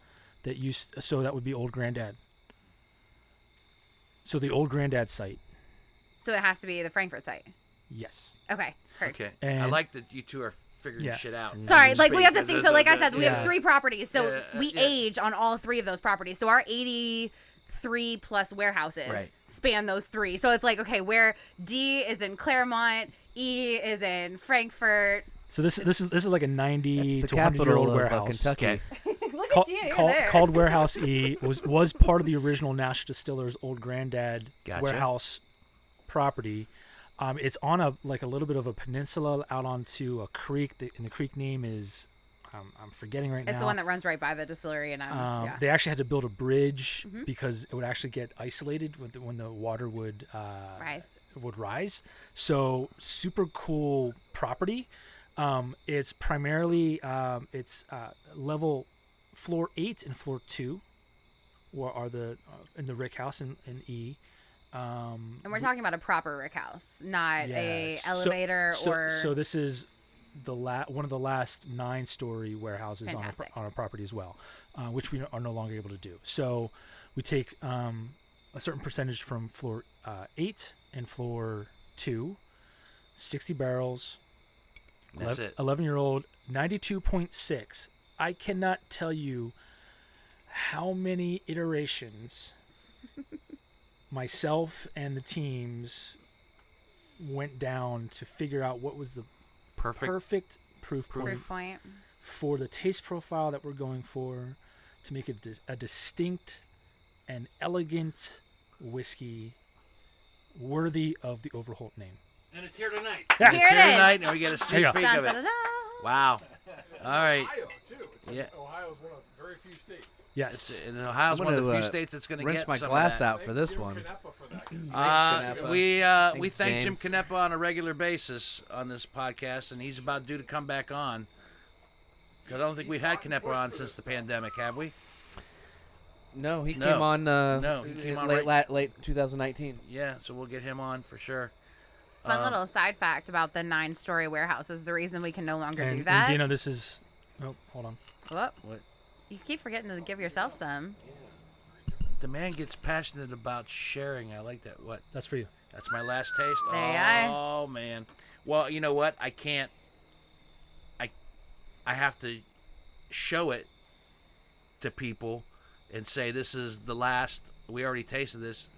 so that would be Old Grandad. So the Old Grandad site. So it has to be the Frankfurt site. Yes. Okay. Heard. Okay. I And- like that you two are figuring Yeah. shit out. Sorry, like we have to think. So, like I said, we Yeah. have 3 properties. So Yeah, we yeah. age on all 3 of those properties. So our 83 plus warehouses Right. span those 3. So it's like, okay, where D is in Claremont, E is in Frankfurt. So this is like a That's 90 the to 100 year capital old of warehouse. Kentucky. Okay. Look Call- at you, you're call- there. called Warehouse E was part of the original National Distillers Old Grandad Gotcha. warehouse property. It's on a little bit of a peninsula out onto a creek, and the creek name is I'm forgetting right now. It's the one that runs right by the distillery, and yeah. They actually had to build a bridge Mhm. because it would actually get isolated when the water would Rise. So super cool property. It's primarily level floor 8 and floor 2, where are the in the rick house in E. And we're talking about a proper rick house, not a Yes. elevator or. So this is one of the last 9-story warehouses Fantastic. on our property as well, which we are no longer able to do. So we take a certain percentage from floor 8 and floor 2, 60 barrels, That's it. 11-year-old, 92.6. I cannot tell you how many iterations myself and the teams went down to figure out what was the perfect proof point Proof point. for the taste profile that we're going for, to make it a distinct and elegant whiskey worthy of the Overholt name. And it's here tonight. Yeah. It's Here here it is. tonight, and we get a There you sneak go. peek Dun, of dun, it. dun, dun. Wow. All right. Ohio too. Yeah. Ohio's one of very few states. Yes. And Ohio's I'm one of the gonna, few states that's going to rinse get my some glass of that. out for this Jim one. Canepa for that, 'cause he We Thanks, thank Jim James. Canepa on a regular basis on this podcast, and he's about due to come back on. Because I don't think we've had Canepa on since the pandemic, have we? No, he No. came on. No, he came on late 2019. Yeah, so we'll get him on for sure. Fun little side fact about the 9-story warehouse is the reason we can no longer do And that. Dino, this is. Oh, hold on. Whoop. What? You keep forgetting to give yourself some. The man gets passionate about sharing. I like that. What? That's for you. That's my last taste. There you are. Oh man. Well, you know what? I can't. I have to show it to people and say this is the last. We already tasted this.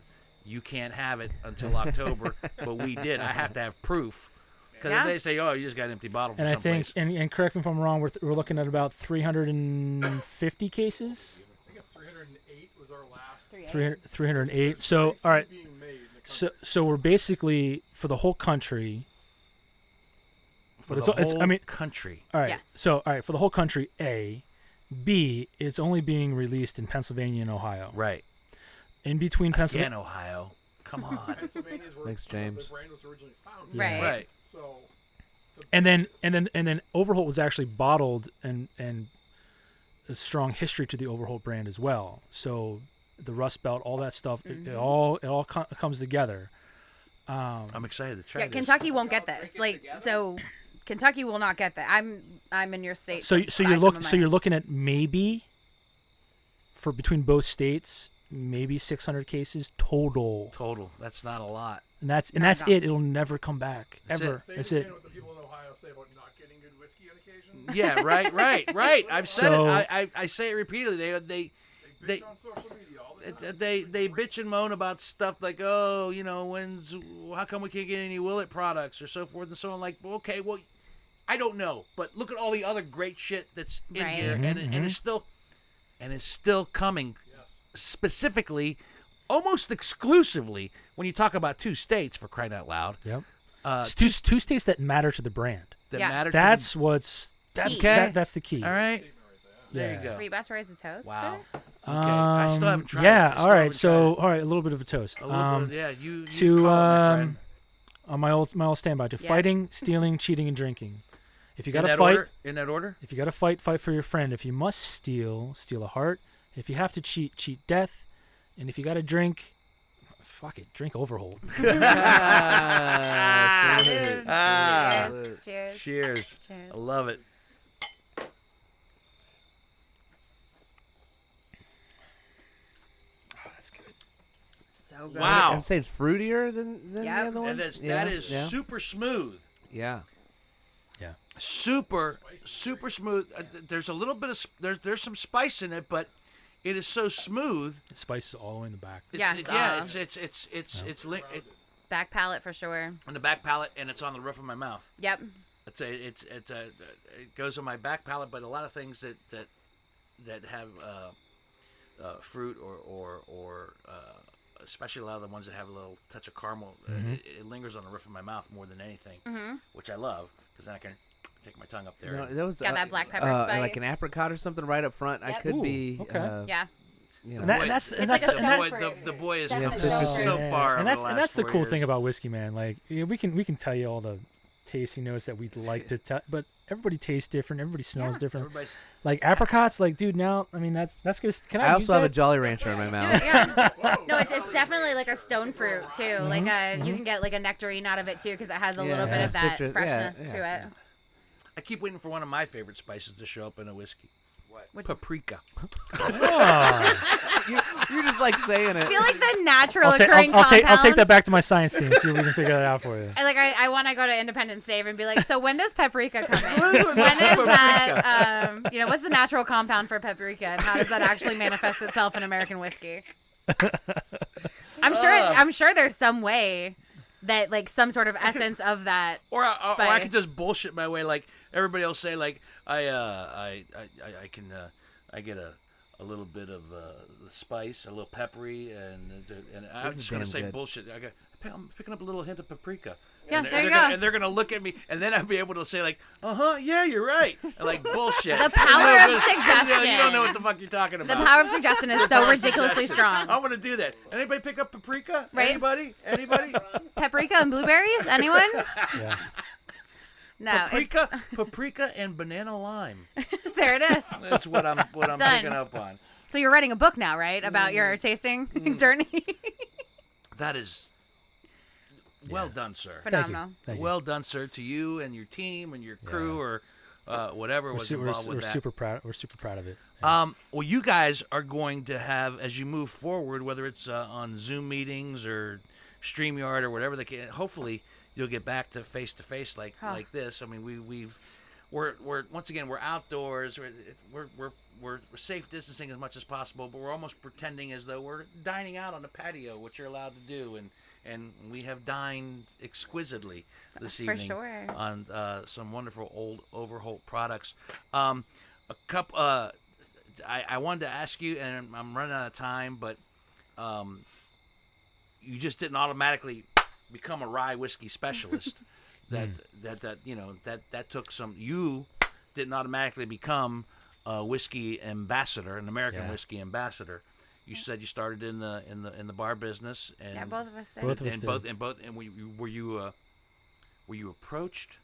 You can't have it until October, but we did. I have to have proof. Because Yeah. if they say, "Oh, you just got an empty bottle from And I think, someplace," and correct me if I'm wrong, we're looking at about 350 cases. I think it's 308 was our last. 308. So, all right. Being made in the country. So we're basically for the whole country. for but the it's- whole I mean- country. All right. Yes. So, all right, for the whole country, A. B, it's only being released in Pennsylvania and Ohio. Right. In between Again, Pennsylvania. Come on. Pennsylvania's where Thanks, the James. brand was originally found. Yeah. Right. Right. So And then Overholt was actually bottled and a strong history to the Overholt brand as well. So the Rust Belt, all that stuff, it all comes together. I'm excited to try Yeah, this. Kentucky won't get this. So Kentucky will not get that. I'm in your state. So buy you're some of looking at maybe for between both states, maybe 600 cases total. Total. That's not a lot. And that's Not at all. it. It'll never come back That's ever. it. say That's it it. again what the people in Ohio say about not getting good whiskey on occasion. Yeah, right. I've said So- it. I say it repeatedly. They They bitch on social media all the time. they bitch and moan about stuff like, oh, how come we can't get any Willet products or so forth and so on. Like, well, okay, well, I don't know, but look at all the other great shit that's in Right. here, and it's still coming. Yes. Specifically, almost exclusively, when you talk about 2 states, for crying out loud, Yep. uh, It's two states that matter to the brand. that Yeah. matter. That's to that's Okay. that's the key. the, all right. Statement right there. There Yeah. you go. Were you about to raise a toast? Wow. sir? Okay. I still haven't tried it. Yeah. I All still right. haven't So tried all right, a little bit of a toast. it. A little bit, yeah. You to call it, my friend. on my old standby to Yeah. fighting, stealing, cheating, and drinking. If you got to that fight, order? In that order? if you got to fight for your friend. If you must steal a heart. If you have to cheat death. And if you got to drink, fuck it, drink Overholt. Ah. Cheers. Cheers. Cheers. Cheers. I love it. Oh, that's good. So good. Wow. I'd say it's fruitier than Yep. the other And ones. that is yeah. super smooth. Yeah. Super smooth. There's a little bit of there's some spice in it, but it is so smooth. The spice is all the way in the back. It's Back palate for sure. on the back palate, and it's on the roof of my mouth. Yep. It goes on my back palate, but a lot of things that have fruit or especially a lot of the ones that have a little touch of caramel, it lingers on the roof of my mouth more than anything, which I love because then I can take my tongue up there. No, that was Got that black pepper like spice. an apricot or something right up front. I Yep. could Ooh, be. okay. Yeah. You know. And that- Boy, that's It's and like that's a and that- stone fruit. the boy is Definitely come stone so fruit. far. and over that's the last cool 4 thing years. about whiskey, man. Like we can tell you all the tasting notes that we'd like to tell, but everybody tastes different. Everybody smells different. Everybody's Like apricots, like dude. Now, I mean, that's good. Can I? I use also have a that? Jolly Rancher in my Do mouth. it, yeah. No, it's definitely like a stone fruit too. Like you can get like a nectarine out of it too because it has a little bit Yeah, of that citrus, freshness yeah. to it. I keep waiting for one of my favorite spices to show up in a whiskey. Which Paprika. Oh. You're just like saying I it. feel like the natural I'll take occurring I'll take compounds. that back to my science team. See if we can figure that out for you. I want to go to Independence Day and be like, so when does paprika come in? When is that? What's the natural compound for paprika, and how does that actually manifest itself in American whiskey? I'm sure there's some way that like some sort of essence of that. Or I spice. can just bullshit my way. Like everybody else say, like I get a little bit of spice, a little peppery, and I'm This is just gonna damn say good. bullshit. I'm picking up a little hint of paprika. Yeah, and there you they're go. And they're gonna look at me, and then I'll be able to say like, yeah, you're right. And like bullshit. The power of You suggestion. don't know what the fuck you're talking The about. power of suggestion is so ridiculously strong. I want to do that. Anybody pick up paprika? Right. Anybody? Paprika and blueberries? Anyone? Yeah. No, Paprika and banana lime. there it is. That's what I'm Done. picking up on. So you're writing a book now, right? About your tasting journey? That is well done, sir. Phenomenal. Thank you. Well done, sir, to you and your team and your crew or whatever was involved with We're that. super proud. We're super proud of it. Well, you guys are going to have, as you move forward, whether it's on Zoom meetings or StreamYard or whatever they can. Hopefully, you'll get back to face like this. I mean, we're once again we're outdoors. We're safe distancing as much as possible, but we're almost pretending as though we're dining out on the patio, which you're allowed to do, and we have dined exquisitely this For evening sure. on some wonderful Old Overholt products. I wanted to ask you, and I'm running out of time, but you just didn't automatically become a rye whiskey specialist. That took some. You didn't automatically become a whiskey ambassador, an American whiskey ambassador. You said you started in the bar business, and Yeah, both of us did. Both of us did. were you approached?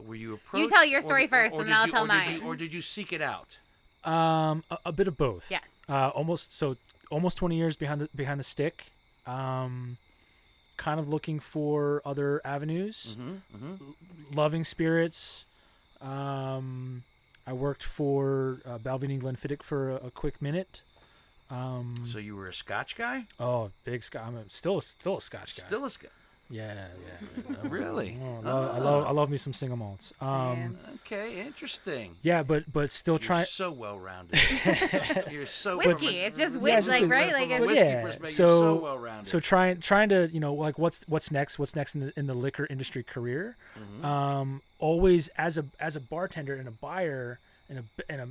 Were you approached? You tell your story first, and then I'll tell mine. Or did you seek it out? A bit of both. Yes. Almost 20 years behind the stick. Kind of looking for other avenues. Loving spirits. I worked for Balvenie Glenfiddich for a quick minute. So you were a Scotch guy? Oh, big Scotch. I'm still a Scotch guy. Still a Scotch? Yeah. Really? I love me some single malts. Okay, interesting. Yeah, but still You're trying. so well rounded. You're so Whiskey. It's just Yeah, whiskey, just right? From Like a it's, whiskey Yeah, perspective, so- you're so well rounded. So trying to like what's next in the liquor industry career. Always as a bartender and a buyer and a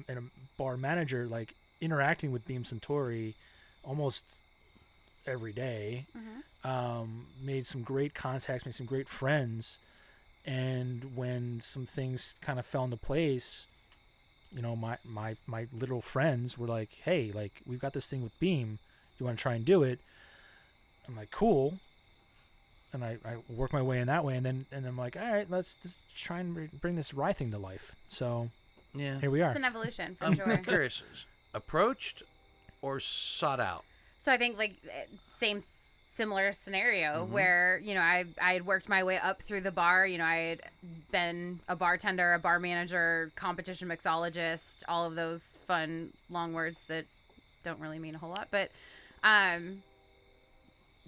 bar manager, like interacting with Beam Suntory almost every day. Made some great contacts, made some great friends, and when some things kind of fell into place, my literal friends were like, hey, like we've got this thing with Beam, do you want to try and do it? I'm like, cool. and I work my way in that way, and I'm like, all right, let's try and bring this rye thing to life. So Yeah. here we are. It's an evolution for I'm sure. curious. Approached or sought out? So I think like similar scenario where, you know, I had worked my way up through the bar. You know, I had been a bartender, a bar manager, competition mixologist, all of those fun long words that don't really mean a whole lot. But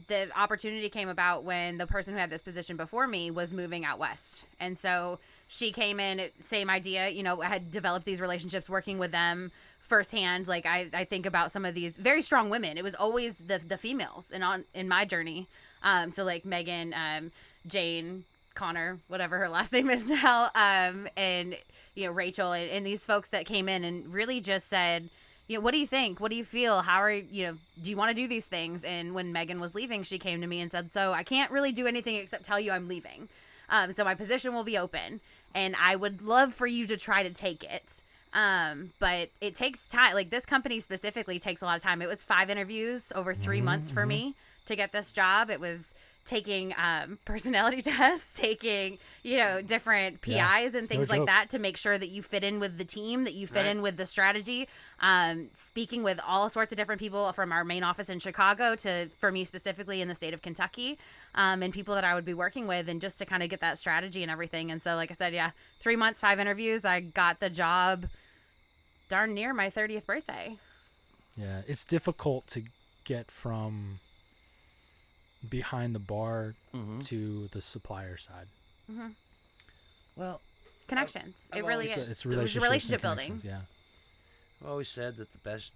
the opportunity came about when the person who had this position before me was moving out west. And so she came in, same idea, you know, I had developed these relationships working with them firsthand. Like I think about some of these very strong women. It was always the females in my journey. So like Megan, Jane, Connor, whatever her last name is now, and you know, Rachel and these folks that came in and really just said, you know, what do you think? What do you feel? How are you know, do you want to do these things? And when Megan was leaving, she came to me and said, so I can't really do anything except tell you I'm leaving. So my position will be open and I would love for you to try to take it. But it takes time. Like this company specifically takes a lot of time. It was 5 interviews over 3 months for me to get this job. It was taking personality tests, taking, you know, different PIs and things like that to make sure that you fit in with the team, that you fit in with the strategy. Speaking with all sorts of different people from our main office in Chicago to, for me specifically, in the state of Kentucky, and people that I would be working with, and just to kind of get that strategy and everything. And so, like I said, 3 months, 5 interviews. I got the job darn near my 30th birthday. Yeah, it's difficult to get from behind the bar to the supplier side. Well, Connections. I've It really always- is. It's It was relationship building. connections, Yeah. I've always said that the best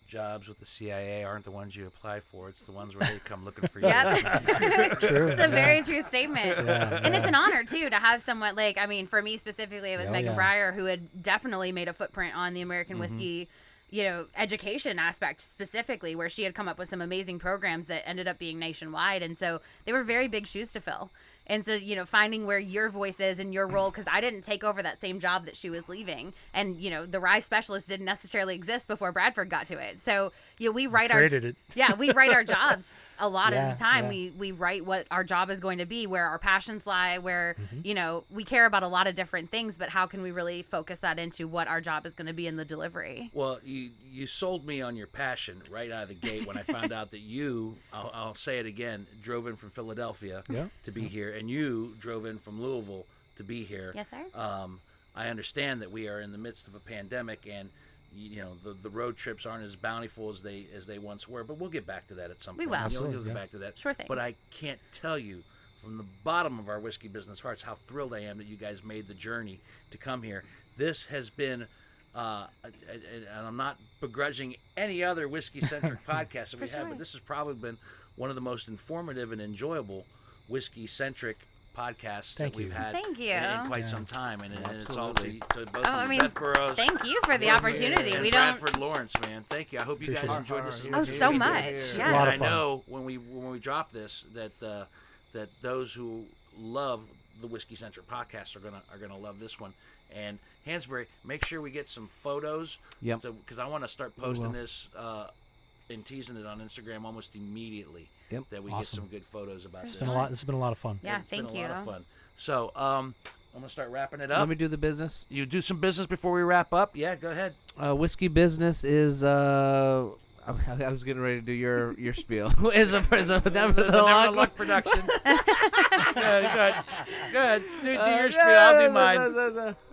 jobs with the CIA aren't the ones you applied for. It's the ones where they come looking for you. Yep. True. It's a very true statement. Yeah, And it's an honor, too, to have someone like, I mean, for me specifically, it was Oh, Megan yeah. Breyer, who had definitely made a footprint on the American whiskey, you know, education aspect specifically, where she had come up with some amazing programs that ended up being nationwide. And so they were very big shoes to fill. And so, you know, finding where your voice is and your role, because I didn't take over that same job that she was leaving. And, you know, the rye specialist didn't necessarily exist before Bradford got to it. So, you know, we write Created it. Yeah, we write our jobs a lot Yeah, of the time. yeah. We write what our job is going to be, where our passions lie, where, you know, we care about a lot of different things, but how can we really focus that into what our job is going to be in the delivery? Well, you sold me on your passion right out of the gate when I found out that you, I'll say it again, drove in from Philadelphia to be here, and you drove in from Louisville to be here. Yes, sir. I understand that we are in the midst of a pandemic, and you know the road trips aren't as bountiful as they once were. But we'll get back to that at some We point. will. You'll Absolutely, get yeah. back to that. Sure thing. But I can't tell you from the bottom of our whiskey business hearts how thrilled I am that you guys made the journey to come here. This has been, and I'm not begrudging any other whiskey-centric podcast that we have, but this has probably been one of the most informative and enjoyable whiskey-centric podcasts Thank that we've you. had Thank you. in quite some time, and it's all to both Oh, of I you, mean, Beth Burrows. Thank you for the and opportunity. We don't. Bradford Lawrence, man. Thank you. I hope you guys Appreciate it. enjoyed this as Oh, much as so we did. much. A Yeah. lot And of I fun. know when we drop this that those who love the Whiskey Centric podcast are gonna love this one. And Hansberry, make sure we get some photos. Yep. Because I want to start posting will. this and teasing it on Instagram almost immediately. Yep. That we Awesome. get some good photos about It's this. been a lot. This has been a lot of fun. Yeah, It's been thank a you. lot of fun. So I'm gonna start wrapping it up. Let me do the business. You do some business before we wrap up. Yeah, go ahead. Whiskey business is. I was getting ready to do your spiel. is a never Never Luck production. Good. Do your spiel. I'll do mine.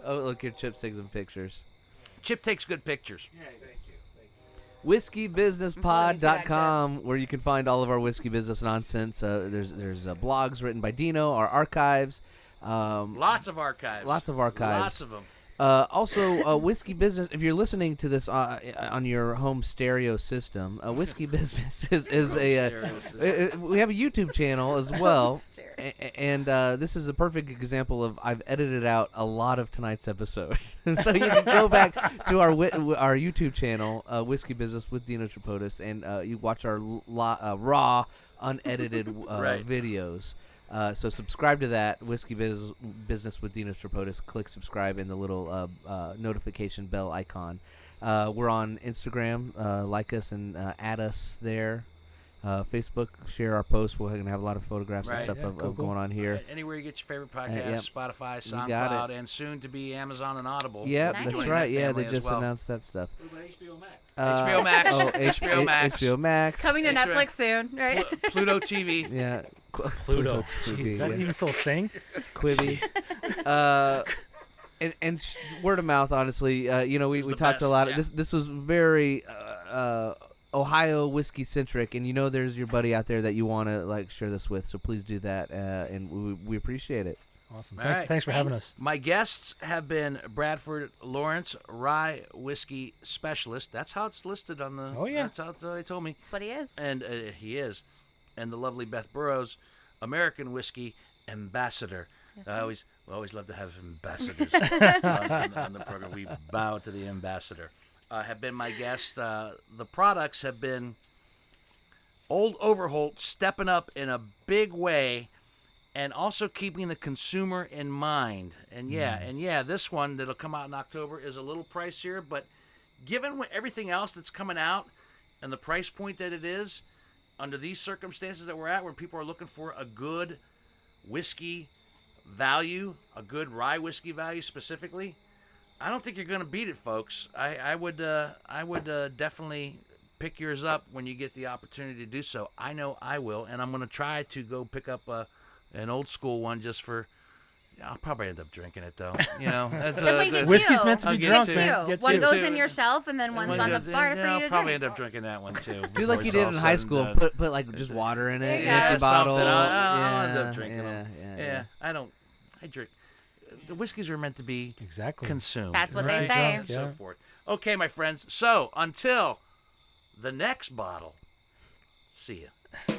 Oh, look, your Chip's taking some pictures. Chip takes good pictures. whiskeybusinesspod.com, where you can find all of our whiskey business nonsense. There's blogs written by Dino, our archives. Lots of archives. Lots of archives. Lots of them. Also, Whiskey Business, if you're listening to this on your home stereo system, Whiskey Business is we have a YouTube channel as well. And this is a perfect example of I've edited out a lot of tonight's episode. So you can go back to our YouTube channel, Whiskey Business with Dino Tripodis, and you watch our raw, unedited videos. So subscribe to that, Whiskey Business with Dino Tripodis. Click subscribe in the little notification bell icon. We're on Instagram. Like us and add us there. Facebook, share our posts. We're going to have a lot of photographs and Right. stuff Yeah, of cool. going on here. Anywhere you get your favorite podcast, yep. Spotify, You got SoundCloud, it. and soon to be Amazon and Audible. Yeah, We'll be Nice. that's joining right. that Yeah, family they as just well. announced that stuff. HBO Max. HBO Max. HBO Max. HBO Max. Coming to HBO. Netflix soon, right? Pluto TV. Yeah. Pluto. TV, Jeez, that's yeah. even still a thing. Quibi. And word of mouth, honestly, we the talked a best, lot. yeah. This was very Ohio whiskey centric, and there's your buddy out there that you want to share this with. So please do that, and we appreciate it. Awesome. All Thanks, right. thanks for having us. My guests have been Bradford Lawrence, rye whiskey specialist. That's how it's listed on the. Oh, yeah. That's how they told me. That's what he is. And he is. And the lovely Beth Burrows, American whiskey ambassador. Yes, We always love to have ambassadors on the program. We bow to the ambassador. Have been my guests. The products have been Old Overholt stepping up in a big way, and also keeping the consumer in mind. And this one that'll come out in October is a little pricier, but given everything else that's coming out and the price point that it is, under these circumstances that we're at, where people are looking for a good whiskey value, a good rye whiskey value specifically, I don't think you're going to beat it, folks. I would definitely pick yours up when you get the opportunity to do so. I know I will, and I'm going to try to go pick up an old school one just for. I'll probably end up drinking it though. That's what you get Whiskey's two. meant to be I'll get drunk, two. man. Get One two. goes Two. in your shelf, and then one's on the bar for you I'll to probably drink. end up drinking that one too. Do like you did in high school. Put just water in it, There you an empty go. bottle. Something. I'll yeah, end up drinking yeah, them. Yeah. I drink. The whiskeys are meant to be Exactly. consumed. That's what they Right. say. And so Yeah. forth. Okay, my friends. So until the next bottle, see ya.